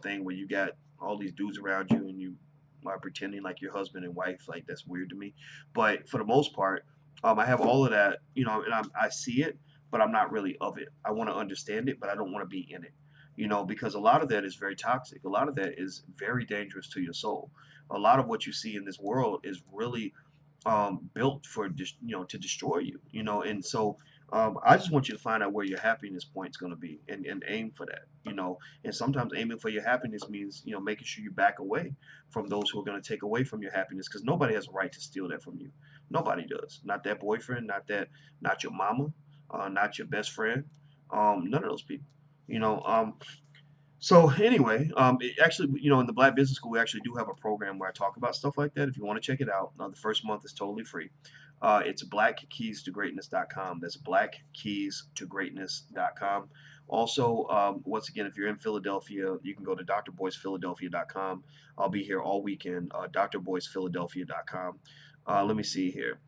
thing where you got all these dudes around you and you are pretending like your husband and wife. Like that's weird to me. But for the most part, I have all of that. And I see it, but I'm not really of it. I want to understand it, but I don't want to be in it. Because a lot of that is very toxic. A lot of that is very dangerous to your soul. A lot of what you see in this world is really built for to destroy you. And so I just want you to find out where your happiness point is going to be and aim for that. And sometimes aiming for your happiness means making sure you back away from those who are going to take away from your happiness, because nobody has a right to steal that from you. Nobody does. Not that boyfriend, not your mama, not your best friend, none of those people. you know um, so anyway, actually, in the Black Business School, we actually do have a program where I talk about stuff like that. If you want to check it out, the first month is totally free. It's blackkeystogreatness.com. That's blackkeystogreatness.com. Also, once again, if you're in Philadelphia, you can go to drboycephiladelphia.com. I'll be here all weekend. drboycephiladelphia.com. Let me see here.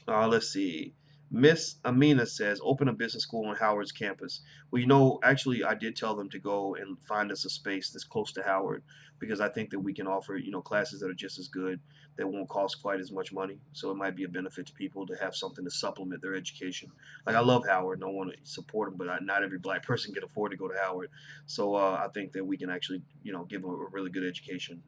Let's see. Miss Amina says, open a business school on Howard's campus. Well, actually, I did tell them to go and find us a space that's close to Howard, because I think that we can offer, classes that are just as good, that won't cost quite as much money. So it might be a benefit to people to have something to supplement their education. Like, I love Howard, and I want to support them, but not every black person can afford to go to Howard. So I think that we can actually, give them a really good education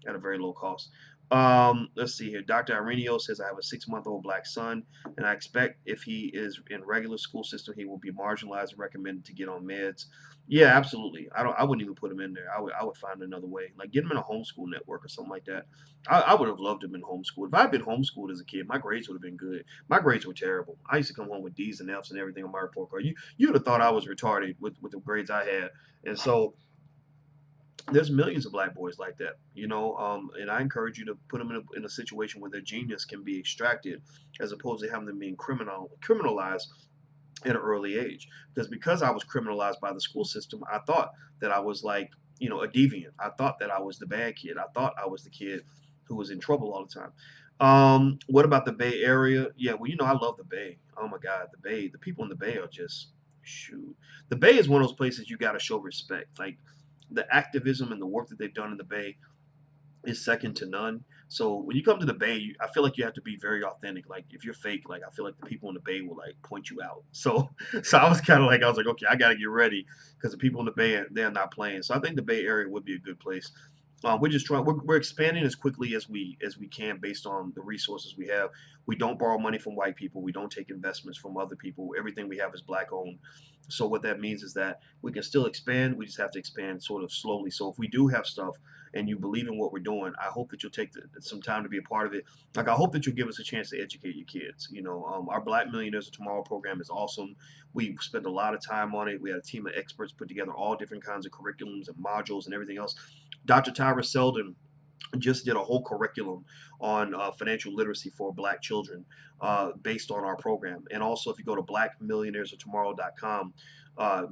at a very low cost. Let's see here. Dr. Ireneo says, I have a 6-month-old black son, and I expect if he is in regular school system, he will be marginalized and recommended to get on meds. Yeah, absolutely. I wouldn't even put him in there. I would find another way. Like get him in a homeschool network or something like that. I would have loved him in homeschool. If I'd been homeschooled as a kid, my grades would have been good. My grades were terrible. I used to come home with D's and F's and everything on my report card. You would have thought I was retarded with the grades I had. And so there's millions of black boys like that, and I encourage you to put them in a situation where their genius can be extracted, as opposed to having them being criminalized at an early age. Because I was criminalized by the school system, I thought that I was like, a deviant. I thought that I was the bad kid. I thought I was the kid who was in trouble all the time. What about the Bay Area? Yeah, well, I love the Bay. Oh my God, the Bay. The people in the Bay are just shoot. The Bay is one of those places you got to show respect. Like the activism and the work that they've done in the Bay is second to none. So when you come to the Bay, I feel like you have to be very authentic. Like if you're fake, like I feel like the people in the Bay will like point you out. So so I was like, okay, I got to get ready because the people in the Bay they're not playing. So I think the Bay Area would be a good place. We're just trying. We're expanding as quickly as we can based on the resources we have. We don't borrow money from white people. We don't take investments from other people. Everything we have is black owned. So what that means is that we can still expand. We just have to expand sort of slowly. So if we do have stuff and you believe in what we're doing, I hope that you'll take some time to be a part of it. Like I hope that you'll give us a chance to educate your kids. Our Black Millionaires of Tomorrow program is awesome. We spent a lot of time on it. We had a team of experts put together all different kinds of curriculums and modules and everything else. Dr. Tyra Selden just did a whole curriculum on financial literacy for black children based on our program. And also, if you go to blackmillionairesoftomorrow.com,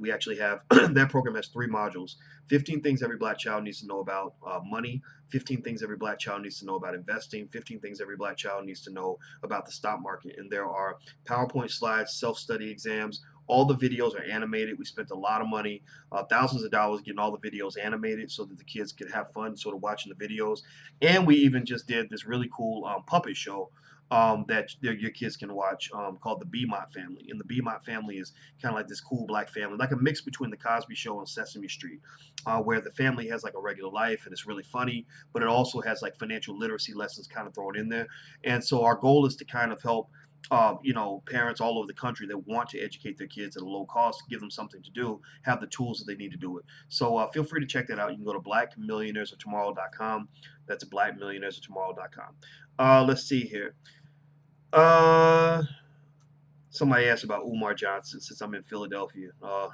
we actually have that program has 3 modules: 15 things every black child needs to know about money, 15 things every black child needs to know about investing, 15 things every black child needs to know about the stock market. And there are PowerPoint slides, self-study exams. All the videos are animated. We spent a lot of money, thousands of dollars, getting all the videos animated so that the kids could have fun sort of watching the videos. And we even just did this really cool puppet show that your kids can watch called the Beemont Family. And the Beemont Family is kind of like this cool black family, like a mix between the Cosby Show and Sesame Street, where the family has like a regular life and it's really funny, but it also has like financial literacy lessons kind of thrown in there. And so our goal is to kind of help parents all over the country that want to educate their kids at a low cost, give them something to do, have the tools that they need to do it. So feel free to check that out. You can go to blackmillionairesoftomorrow.com. That's blackmillionairesoftomorrow.com. Let's see here. Uh, Somebody asked about Umar Johnson since I'm in Philadelphia.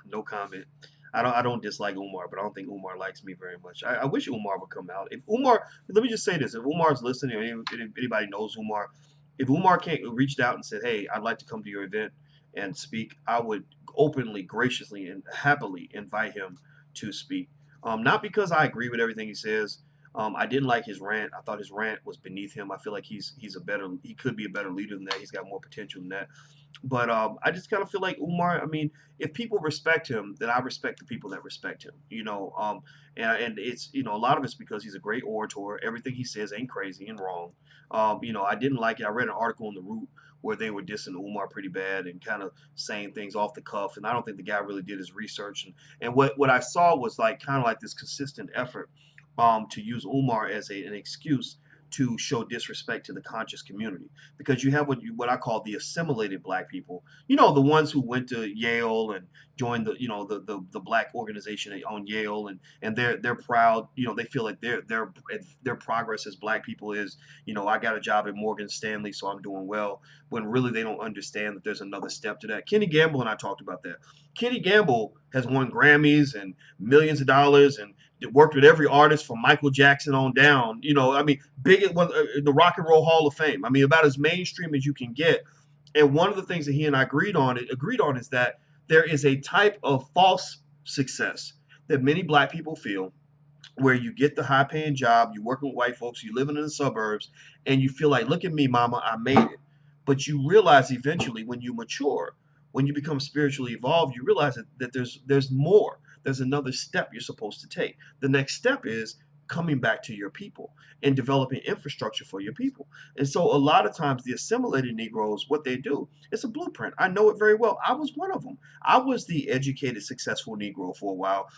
No comment. I don't dislike Umar, but I don't think Umar likes me very much. I wish Umar would come out. If Umar, let me just say this: if Umar's listening, or anybody knows Umar, if Umar can't reached out and said, "Hey, I'd like to come to your event and speak," I would openly, graciously, and happily invite him to speak. Not because I agree with everything he says. I didn't like his rant. I thought his rant was beneath him. I feel like he could be a better leader than that. He's got more potential than that. But I just kind of feel like Umar. I mean, if people respect him, then I respect the people that respect him. And it's a lot of it's because he's a great orator. Everything he says ain't crazy and wrong. I didn't like it. I read an article in the Root where they were dissing Umar pretty bad and kind of saying things off the cuff. And I don't think the guy really did his research. And what I saw was like kind of like this consistent effort to use Umar as an excuse to show disrespect to the conscious community, because you have what I call the assimilated black people, the ones who went to Yale and joined the black organization on Yale, and they're proud, they feel like their progress as black people is, I got a job at Morgan Stanley, so I'm doing well, when really they don't understand that there's another step to that. Kenny Gamble and I talked about that. Kenny Gamble has won Grammys and millions of dollars and worked with every artist from Michael Jackson on down. I mean, big the Rock and Roll Hall of Fame. I mean, about as mainstream as you can get. And one of the things that he and I agreed on is that there is a type of false success that many black people feel, where you get the high paying job, you're working with white folks, you're living in the suburbs, and you feel like, look at me, mama, I made it. But you realize eventually when you mature, when you become spiritually evolved, you realize that there's more. There's another step you're supposed to take. The next step is coming back to your people and developing infrastructure for your people. And so a lot of times the assimilated Negroes, what they do, it's a blueprint. I know it very well. I was one of them. I was the educated, successful Negro for a while.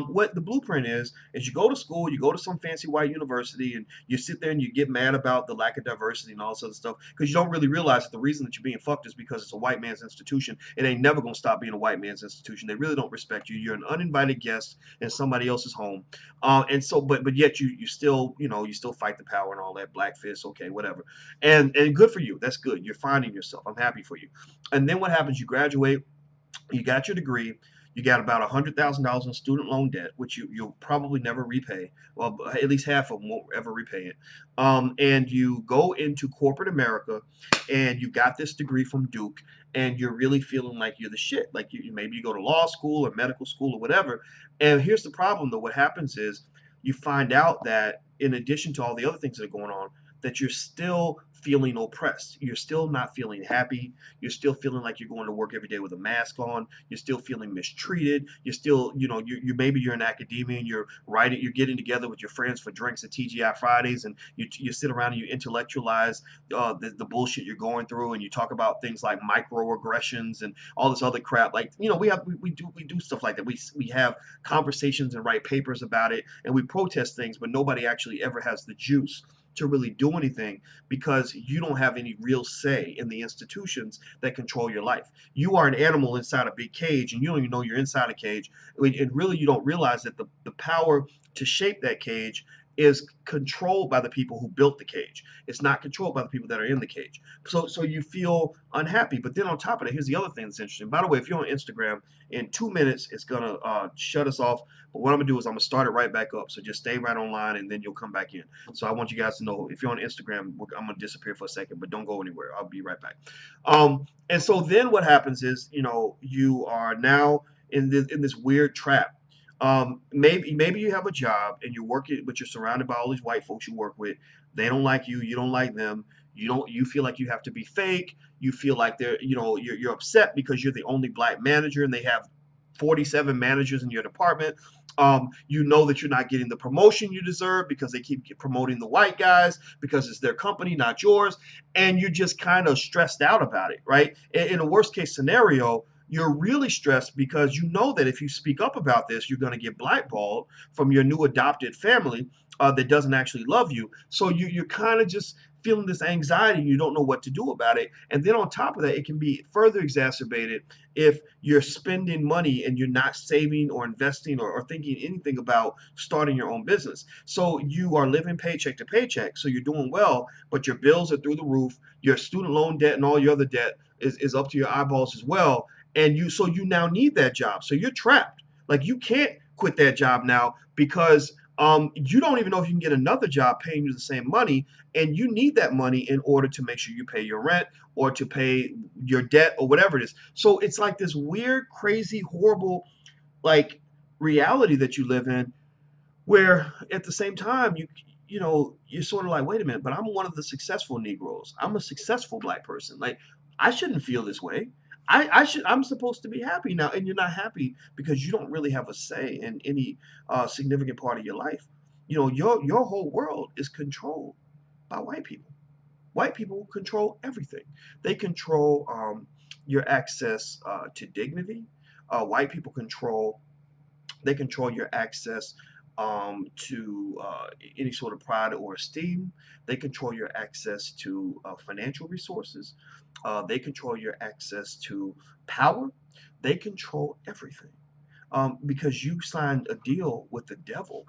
What the blueprint is you go to school, you go to some fancy white university, and you sit there and you get mad about the lack of diversity and all this other stuff because you don't really realize that the reason that you're being fucked is because it's a white man's institution. It ain't never gonna stop being a white man's institution. They really don't respect you. You're an uninvited guest in somebody else's home, and so, but yet you still, you still fight the power and all that. Black fist, okay, whatever, and good for you. That's good. You're finding yourself. I'm happy for you. And then what happens? You graduate, you got your degree, you got about $100,000 in student loan debt, which you'll probably never repay. Well, at least half of them won't ever repay it. And you go into corporate America, and you got this degree from Duke, and you're really feeling like you're the shit. Like maybe you go to law school or medical school or whatever. And here's the problem, though. What happens is you find out that in addition to all the other things that are going on, that you're still feeling oppressed. You're still not feeling happy. You're still feeling like you're going to work every day with a mask on. You're still feeling mistreated. You're still, maybe you're in academia and you're writing, you're getting together with your friends for drinks at TGI Fridays, and you sit around and you intellectualize the bullshit you're going through, and you talk about things like microaggressions and all this other crap. Like, we do stuff like that. We have conversations and write papers about it, and we protest things, but nobody actually ever has the juice to really do anything because you don't have any real say in the institutions that control your life. You are an animal inside a big cage, and you don't even know you're inside a cage. And really, you don't realize that the power to shape that cage is controlled by the people who built the cage. It's not controlled by the people that are in the cage. So you feel unhappy. But then on top of that, here's the other thing that's interesting. By the way, if you're on Instagram, in 2 minutes, it's going to shut us off. But what I'm going to do is I'm going to start it right back up. So just stay right online, and then you'll come back in. So I want you guys to know, if you're on Instagram, I'm going to disappear for a second, but don't go anywhere. I'll be right back. And so then what happens is, you are now in this weird trap. Maybe you have a job and you're working, but you're surrounded by all these white folks you work with. They don't like you. You don't like them. You feel like you have to be fake. You feel like you're upset because you're the only black manager and they have 47 managers in your department. You know that you're not getting the promotion you deserve because they keep promoting the white guys because it's their company, not yours. And you're just kind of stressed out about it, right? In a worst case scenario, you're really stressed because you know that if you speak up about this, you're going to get blackballed from your new adopted family that doesn't actually love you. So you're kind of just feeling this anxiety. You don't know what to do about it. And then on top of that, it can be further exacerbated if you're spending money and you're not saving or investing or thinking anything about starting your own business. So you are living paycheck to paycheck. So you're doing well, but your bills are through the roof. Your student loan debt and all your other debt is up to your eyeballs as well. And you now need that job. So you're trapped. Like, you can't quit that job now because you don't even know if you can get another job paying you the same money, and you need that money in order to make sure you pay your rent or to pay your debt or whatever it is. So it's like this weird, crazy, horrible, like, reality that you live in, where at the same time you're sort of like, wait a minute, but I'm one of the successful Negroes. I'm a successful black person. Like, I shouldn't feel this way. I'm supposed to be happy now, and you're not happy because you don't really have a say in any significant part of your life. Your whole world is controlled by white people. White people control everything. They control your access to dignity. White people control your access to any sort of pride or esteem. They control your access to financial resources. They control your access to power. They control everything because you signed a deal with the devil.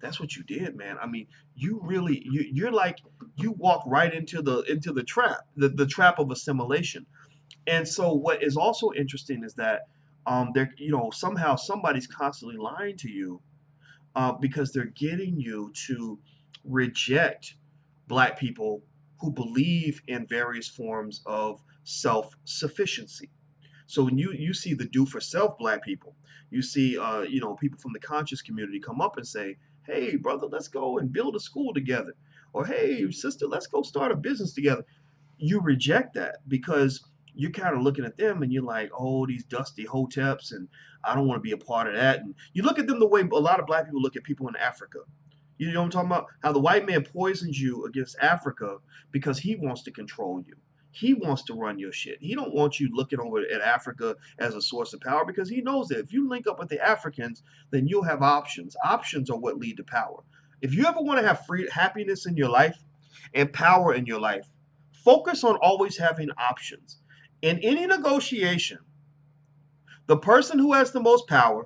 That's what you did, man. I mean, you're like, you walk right into the trap, the trap of assimilation. And so what is also interesting is that somehow somebody's constantly lying to you because they're getting you to reject black people who believe in various forms of self-sufficiency. So when you see the do for self black people, you see people from the conscious community come up and say, "Hey brother, let's go and build a school together," or "Hey sister, let's go start a business together." You reject that because you're kind of looking at them and you're like, oh, these dusty hoteps, and I don't want to be a part of that. And you look at them the way a lot of black people look at people in Africa. You know what I'm talking about? How the white man poisons you against Africa because he wants to control you. He wants to run your shit. He don't want you looking over at Africa as a source of power because he knows that if you link up with the Africans, then you'll have options. Options are what lead to power. If you ever want to have free happiness in your life and power in your life, focus on always having options. In any negotiation, the person who has the most power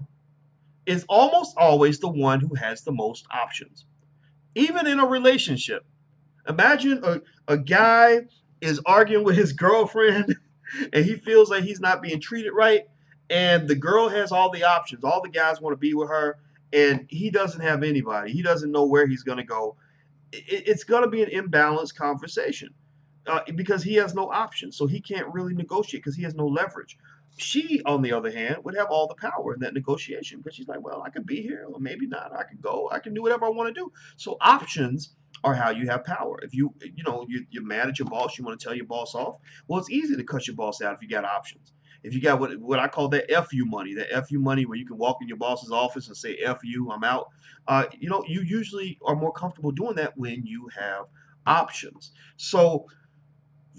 is almost always the one who has the most options. Even in a relationship, imagine a guy is arguing with his girlfriend and he feels like he's not being treated right, and the girl has all the options. All the guys want to be with her, and he doesn't have anybody. He doesn't know where he's going to go. It's going to be an imbalanced conversation because he has no options. So he can't really negotiate because he has no leverage. She, on the other hand, would have all the power in that negotiation because she's like, well, I could be here or maybe not. I could go. I can do whatever I want to do. So options are how you have power. If you're mad at your boss, you want to tell your boss off. Well, it's easy to cut your boss out if you got options. If you got what I call that FU money, that FU money where you can walk in your boss's office and say FU, I'm out. You usually are more comfortable doing that when you have options. So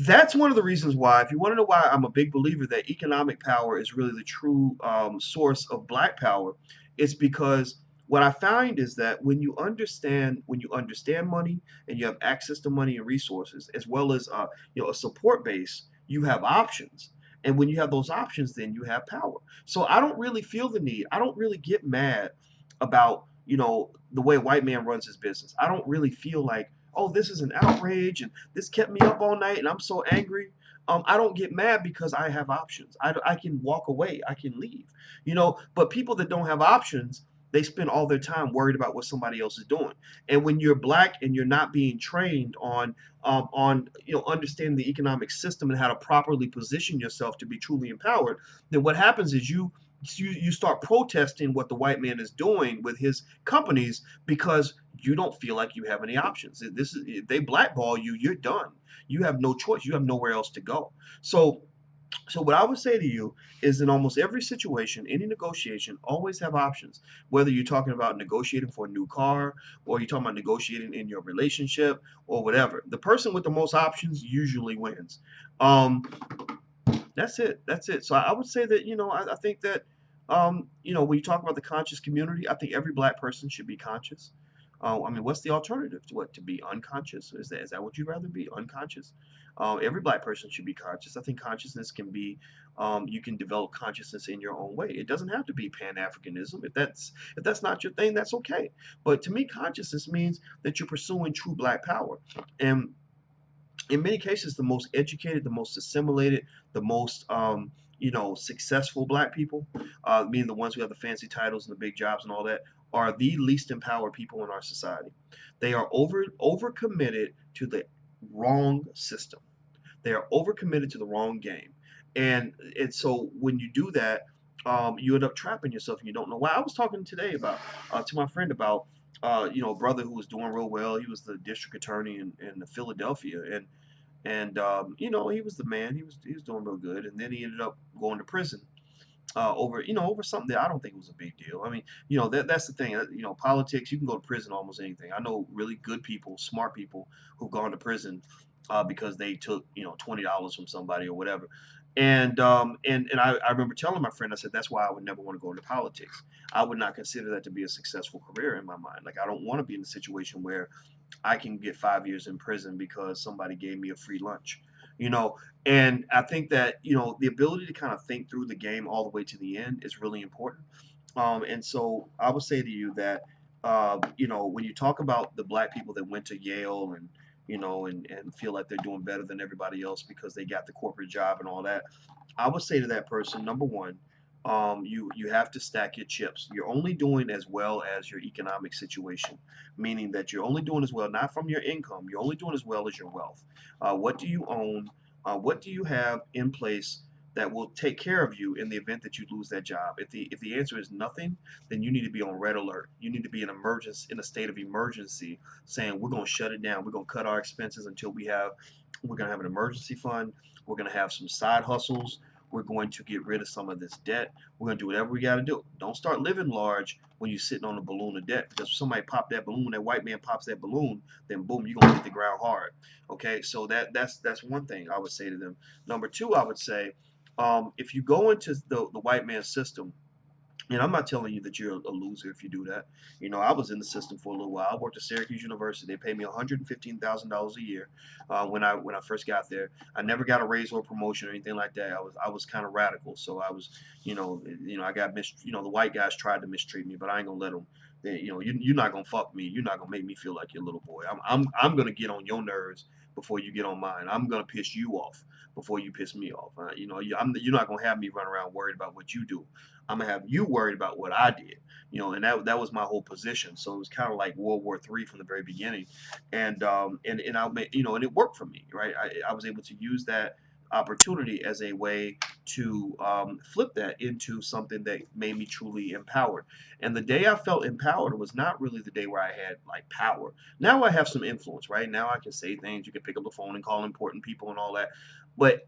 that's one of the reasons why, if you want to know why I'm a big believer that economic power is really the true source of black power, it's because what I find is that when you understand money and you have access to money and resources, as well as a support base, you have options. And when you have those options, then you have power. So I don't really feel the need. I don't really get mad about the way a white man runs his business. I don't really feel like, oh, this is an outrage and this kept me up all night and I'm so angry. I don't get mad because I have options. I can walk away. I can leave. But people that don't have options, they spend all their time worried about what somebody else is doing. And when you're black and you're not being trained on understanding the economic system and how to properly position yourself to be truly empowered, then what happens is you start protesting what the white man is doing with his companies because you don't feel like you have any options. If they blackball you, you're done. You have no choice. You have nowhere else to go. So so what I would say to you is in almost every situation, any negotiation, always have options. Whether you're talking about negotiating for a new car or you're talking about negotiating in your relationship or whatever. The person with the most options usually wins. Um, that's it. That's it. So I would say that, I think that, when you talk about the conscious community, I think every black person should be conscious. I mean, what's the alternative to what? To be unconscious? Is that what you'd rather be? Unconscious? Every black person should be conscious. I think consciousness can be, you can develop consciousness in your own way. It doesn't have to be Pan-Africanism. If that's not your thing, that's okay. But to me, consciousness means that you're pursuing true black power. And in many cases, the most educated, the most assimilated, the most successful black people, meaning the ones who have the fancy titles and the big jobs and all that, are the least empowered people in our society. They are overcommitted to the wrong system. They are overcommitted to the wrong game, and so when you do that, you end up trapping yourself and you don't know why. I was talking today about to my friend about a brother who was doing real well. He was the district attorney in Philadelphia, and he was the man. He was doing real good, and then he ended up going to prison over something that I don't think was a big deal. I mean, that's the thing. Politics. You can go to prison almost anything. I know really good people, smart people who've gone to prison because they took $20 from somebody or whatever. And I remember telling my friend, I said that's why I would never want to go into politics. I would not consider that to be a successful career in my mind. Like I don't want to be in a situation where I can get 5 years in prison because somebody gave me a free lunch. You know, and I think that the ability to kind of think through the game all the way to the end is really important. And so I would say to you that when you talk about the black people that went to Yale and feel like they're doing better than everybody else because they got the corporate job and all that, I would say to that person, number one, you have to stack your chips. You're only doing as well as your economic situation, meaning that you're only doing as well not from your income. You're only doing as well as your wealth. What do you own? What do you have in place that will take care of you in the event that you lose that job? If the answer is nothing, then you need to be on red alert. You need to be in a state of emergency, saying we're going to shut it down. We're going to cut our expenses until we're going to have an emergency fund. We're going to have some side hustles. We're going to get rid of some of this debt. We're going to do whatever we got to do. Don't start living large when you're sitting on a balloon of debt, because if somebody pop that balloon, that white man pops that balloon, then boom, you're going to hit the ground hard. Okay, so that's one thing I would say to them. Number two, I would say, if you go into the white man's system, and I'm not telling you that you're a loser if you do that. I was in the system for a little while. I worked at Syracuse University. They paid me $115,000 a year when I first got there. I never got a raise or a promotion or anything like that. I was kind of radical, so I was, I got the white guys tried to mistreat me, but I ain't gonna let them. You're not gonna fuck me. You're not gonna make me feel like your little boy. I'm gonna get on your nerves before you get on mine. I'm gonna piss you off before you piss me off. You're not gonna have me run around worried about what you do. I'm gonna have you worried about what I did, and that was my whole position. So it was kind of like World War III from the very beginning, and I made, and it worked for me, right? I was able to use that opportunity as a way to flip that into something that made me truly empowered. And the day I felt empowered was not really the day where I had like power. Now I have some influence, right? Now I can say things. You can pick up the phone and call important people and all that. But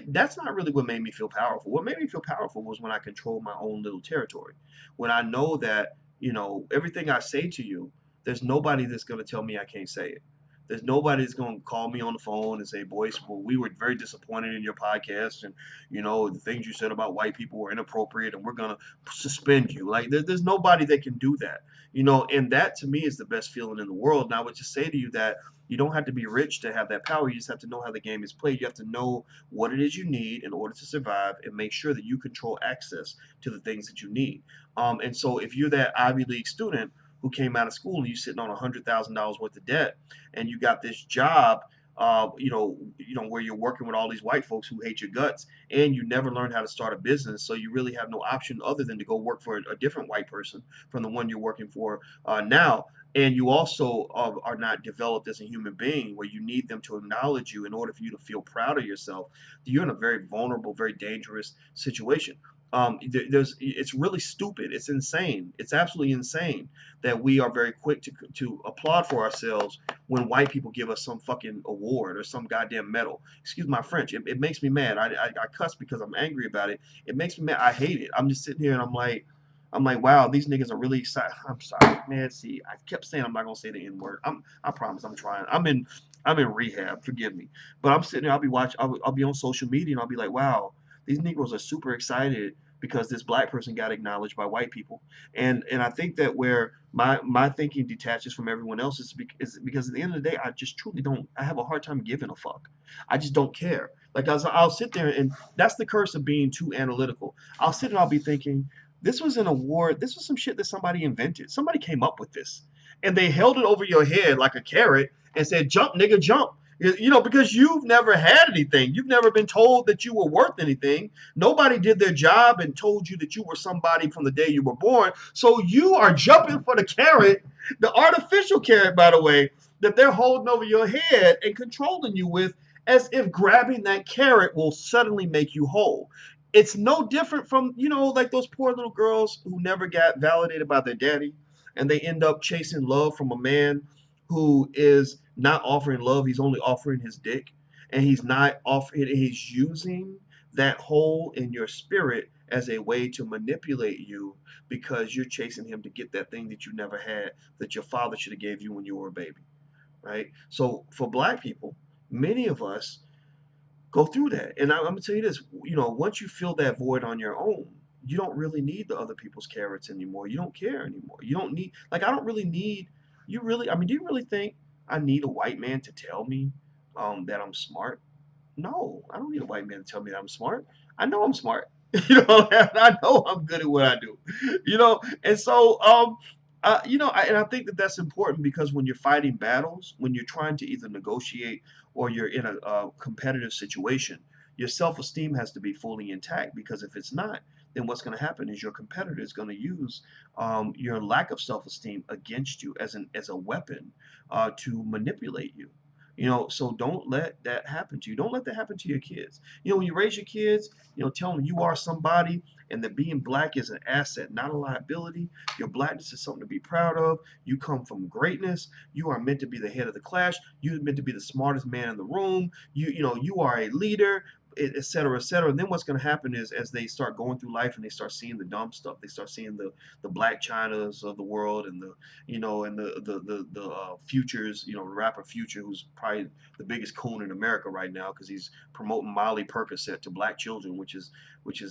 that's not really what made me feel powerful. What made me feel powerful was when I controlled my own little territory. When I know that, everything I say to you, there's nobody that's going to tell me I can't say it. There's nobody that's going to call me on the phone and say, Boyce, well, we were very disappointed in your podcast. And, the things you said about white people were inappropriate and we're going to suspend you. Like, there's nobody that can do that, and that to me is the best feeling in the world. And I would just say to you that you don't have to be rich to have that power. You just have to know how the game is played. You have to know what it is you need in order to survive and make sure that you control access to the things that you need. And so if you're that Ivy League student who came out of school and you're sitting on $100,000 worth of debt and you got this job, where you're working with all these white folks who hate your guts, and you never learned how to start a business, so you really have no option other than to go work for a different white person from the one you're working for now. And you also are not developed as a human being, where you need them to acknowledge you in order for you to feel proud of yourself. You're in a very vulnerable, very dangerous situation. It's really stupid. It's insane. It's absolutely insane that we are very quick to applaud for ourselves when white people give us some fucking award or some goddamn medal. Excuse my French. It makes me mad. I cuss because I'm angry about it. It makes me mad. I hate it. I'm just sitting here and I'm like, wow, these niggas are really excited. I'm sorry, man. See, I kept saying I'm not gonna say the N word. I promise I'm trying. I'm in rehab. Forgive me. But I'm sitting there. I'll be watching. I'll be on social media and I'll be like, wow, these Negroes are super excited because this black person got acknowledged by white people. And I think that where my thinking detaches from everyone else is because at the end of the day, I just truly don't. I have a hard time giving a fuck. I just don't care. Like I'll sit there, and that's the curse of being too analytical. I'll sit and I'll be thinking, this was an award. This was some shit that somebody invented. Somebody came up with this, and they held it over your head like a carrot and said, "Jump, nigga, jump." Because you've never had anything. You've never been told that you were worth anything. Nobody did their job and told you that you were somebody from the day you were born. So you are jumping for the carrot, the artificial carrot, by the way, that they're holding over your head and controlling you with, as if grabbing that carrot will suddenly make you whole. It's no different from, like those poor little girls who never got validated by their daddy, and they end up chasing love from a man who is not offering love. He's only offering his dick, and he's not offering. He's using that hole in your spirit as a way to manipulate you because you're chasing him to get that thing that you never had, that your father should have gave you when you were a baby, right? So for black people, many of us go through that. And I'm gonna tell you this, once you fill that void on your own, you don't really need the other people's carrots anymore. You don't care anymore. You don't need, like, I don't really need, do you really think I need a white man to tell me that I'm smart? No, I don't need a white man to tell me that I'm smart. I know I'm smart. I know I'm good at what I do. And so and I think that that's important because when you're fighting battles, when you're trying to either negotiate or you're in a competitive situation, your self-esteem has to be fully intact, because if it's not, then what's going to happen is your competitor is going to use your lack of self-esteem against you as a weapon to manipulate you. So don't let that happen to you. Don't let that happen to your kids. When you raise your kids, tell them you are somebody, and that being black is an asset, not a liability. Your blackness is something to be proud of. You come from greatness. You are meant to be the head of the class. You're meant to be the smartest man in the room. You are a leader. et cetera, et cetera. And then what's going to happen is as they start going through life and they start seeing the dumb stuff, they start seeing the Blac Chynas of the world and the and the Futures, rapper Future, who's probably the biggest coon in America right now because he's promoting Molly Percocet to black children, which is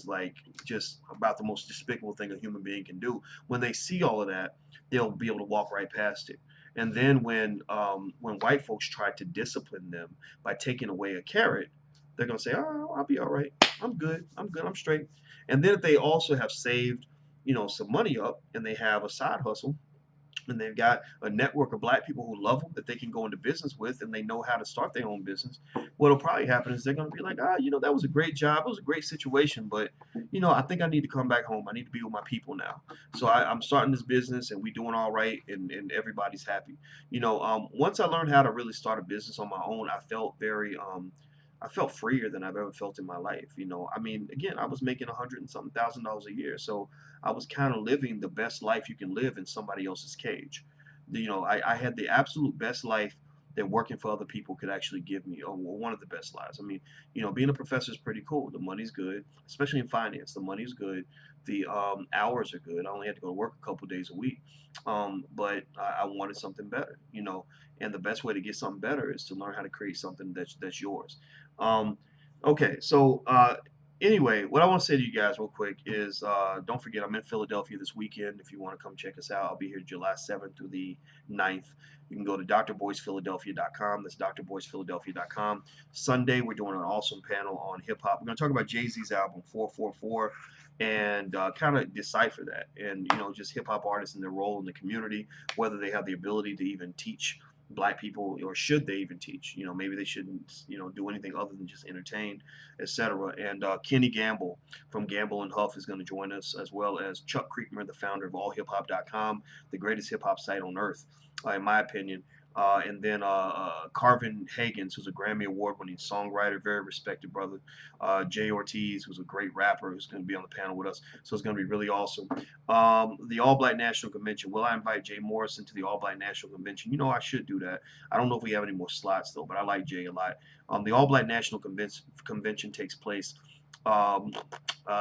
like just about the most despicable thing a human being can do. When they see all of that, they'll be able to walk right past it. And then when white folks try to discipline them by taking away a carrot, they're gonna say, "Oh, I'll be all right. I'm good. I'm good. I'm straight." And then if they also have saved, some money up, and they have a side hustle, and they've got a network of black people who love them that they can go into business with, and they know how to start their own business, what'll probably happen is they're gonna be like, that was a great job. It was a great situation, but I think I need to come back home. I need to be with my people now. So I'm starting this business, and we doing all right, and everybody's happy. Once I learned how to really start a business on my own, I felt freer than I've ever felt in my life. I mean, again, I was making 100 and something thousand dollars a year, so I was kind of living the best life you can live in somebody else's cage. I had the absolute best life that working for other people could actually give me, or one of the best lives. I mean, being a professor is pretty cool. The money's good, especially in finance. The money's good. The hours are good. I only had to go to work a couple days a week, but I wanted something better. And the best way to get something better is to learn how to create something that's yours. Um, okay, so anyway, what I want to say to you guys real quick is don't forget I'm in Philadelphia this weekend. If you want to come check us out, I'll be here July 7th through the 9th. You can go to drboycephiladelphia.com. That's drboycephiladelphia.com. Sunday, we're doing an awesome panel on hip hop. We're going to talk about Jay-Z's album 444 and kind of decipher that, and just hip hop artists and their role in the community, whether they have the ability to even teach black people, or should they even teach. Maybe they shouldn't do anything other than just entertain, etc. And Kenny Gamble from Gamble and Huff is going to join us, as well as Chuck Creekmer, the founder of allhiphop.com, the greatest hip hop site on earth, in my opinion. And then Carvin Hagens, who's a Grammy Award-winning songwriter, very respected brother. Jay Ortiz, who's a great rapper, who's going to be on the panel with us. So it's going to be really awesome. The All Black National Convention. Will I invite Jay Morrison to the All Black National Convention? I should do that. I don't know if we have any more slots, though, but I like Jay a lot. The All Black National Convention takes place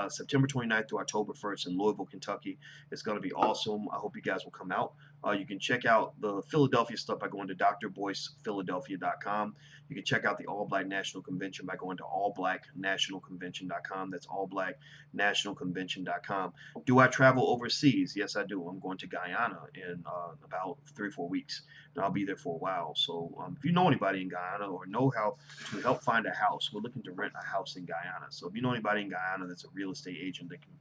September 29th to October 1st in Louisville, Kentucky. It's going to be awesome. I hope you guys will come out. You can check out the Philadelphia stuff by going to drboycephiladelphia.com. You can check out the All Black National Convention by going to allblacknationalconvention.com. That's allblacknationalconvention.com. Do I travel overseas? Yes, I do. I'm going to Guyana in about 3 or 4 weeks, and I'll be there for a while. So if you know anybody in Guyana or know how to help find a house, we're looking to rent a house in Guyana. So if you know anybody in Guyana that's a real estate agent that can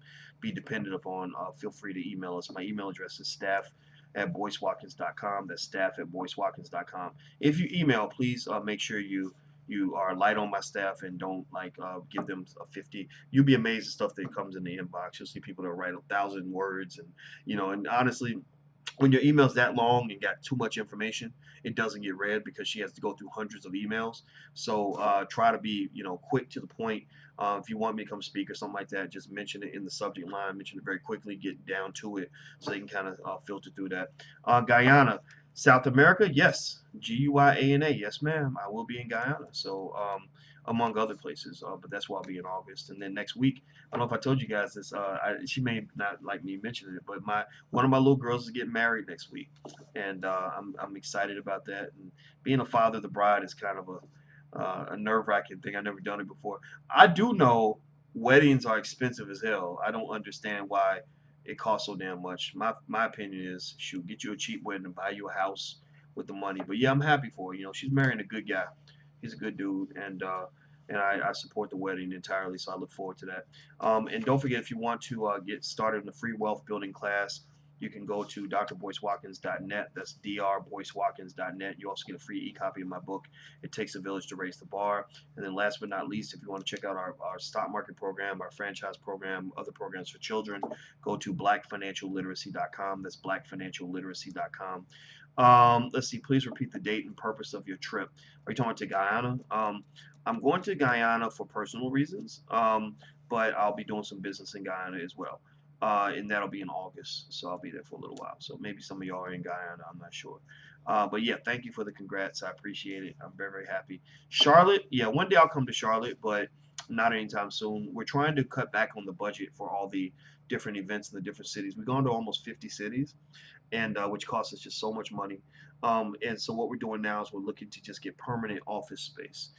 be dependent upon, feel free to email us. My email address is staff@boycewatkins.com. That's staff@boycewatkins.com. If you email, please make sure you are light on my staff and don't give them a 50. You'll be amazed at stuff that comes in the inbox. You'll see people that write 1,000 words, and and honestly, when your email's that long and got too much information, it doesn't get read because she has to go through hundreds of emails. So try to be quick to the point. If you want me to come speak or something like that, just mention it in the subject line. Mention it very quickly. Get down to it so they can kind of filter through that. Guyana, South America, yes. Guyana, yes, ma'am. I will be in Guyana. So among other places, but that's where I'll be in August. And then next week, I don't know if I told you guys this. She may not like me mentioning it, but one of my little girls is getting married next week, and I'm excited about that. And being a father of the bride is kind of a nerve-wracking thing. I've never done it before. I do know weddings are expensive as hell. I don't understand why it costs so damn much. My opinion is, shoot, get you a cheap wedding and buy you a house with the money. But yeah, I'm happy for her. She's marrying a good guy. He's a good dude, and I support the wedding entirely, so I look forward to that. And don't forget, if you want to get started in the free wealth building class, you can go to drboycewatkins.net. That's drboycewatkins.net. You also get a free e-copy of my book, It Takes a Village to Raise the Bar. And then last but not least, if you want to check out our stock market program, our franchise program, other programs for children, go to blackfinancialliteracy.com. That's blackfinancialliteracy.com. Let's see, please repeat the date and purpose of your trip. Are you talking to Guyana? I'm going to Guyana for personal reasons, but I'll be doing some business in Guyana as well. And that'll be in August, so I'll be there for a little while. So maybe some of y'all are in Guyana, I'm not sure. But yeah, thank you for the congrats. I appreciate it. I'm very, very happy. Charlotte, yeah, one day I'll come to Charlotte, but Not anytime soon. We're trying to cut back on the budget for all the different events in the different cities. We've gone to almost 50 cities, and which costs us just so much money. And so what we're doing now is we're looking to just get permanent office space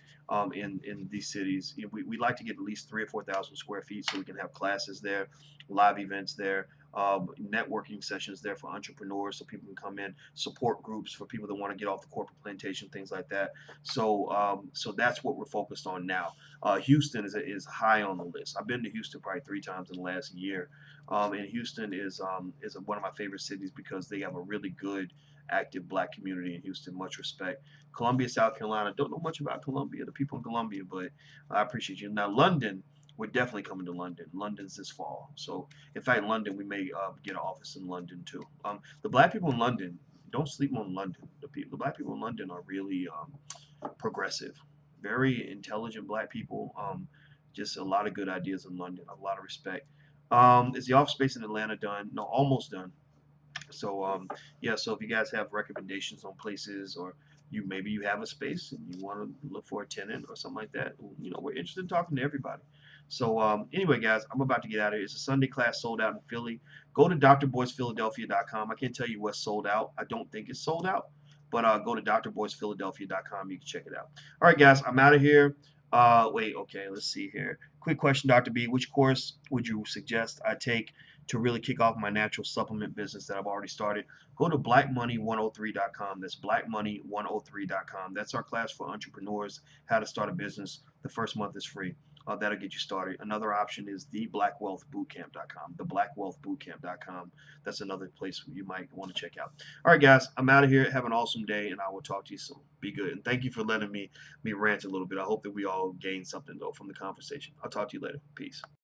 in these cities. You know, we like to get at least 3 or 4 thousand square feet so we can have classes there, live events there, networking sessions there for entrepreneurs so people can come in, support groups for people that want to get off the corporate plantation, things like that. So that's what we're focused on now. Houston is high on the list. I've been to Houston probably 3 times in the last year. And Houston is one of my favorite cities because they have a really good active Black community in Houston. Much respect. Columbia, South Carolina. Don't know much about Columbia, the people in Columbia, but I appreciate you. Now London, we're definitely coming to London. London's this fall. So in fact, London, we may get an office in London too. The Black people in London, don't sleep on London. The Black people in London are really progressive, very intelligent Black people. Just a lot of good ideas in London. A lot of respect. Is the office space in Atlanta done? No, almost done. So yeah, so if you guys have recommendations on places, or maybe you have a space and you want to look for a tenant or something like that, we're interested in talking to everybody. So anyway, guys, I'm about to get out of here. It's a Sunday class sold out in Philly. Go to drboycephiladelphia.com. I can't tell you what's sold out. I don't think it's sold out, but go to drboycephiladelphia.com. You can check it out. All right, guys, I'm out of here. Wait, okay, let's see here. Quick question, Dr. B. Which course would you suggest I take to really kick off my natural supplement business that I've already started? Go to blackmoney103.com. That's blackmoney103.com. That's our class for entrepreneurs, how to start a business. The first month is free. That'll get you started. Another option is theblacwealthbootcamp.com. Theblacwealthbootcamp.com. That's another place you might want to check out. All right, guys, I'm out of here. Have an awesome day, and I will talk to you soon. Be good, and thank you for letting me rant a little bit. I hope that we all gained something though from the conversation. I'll talk to you later. Peace.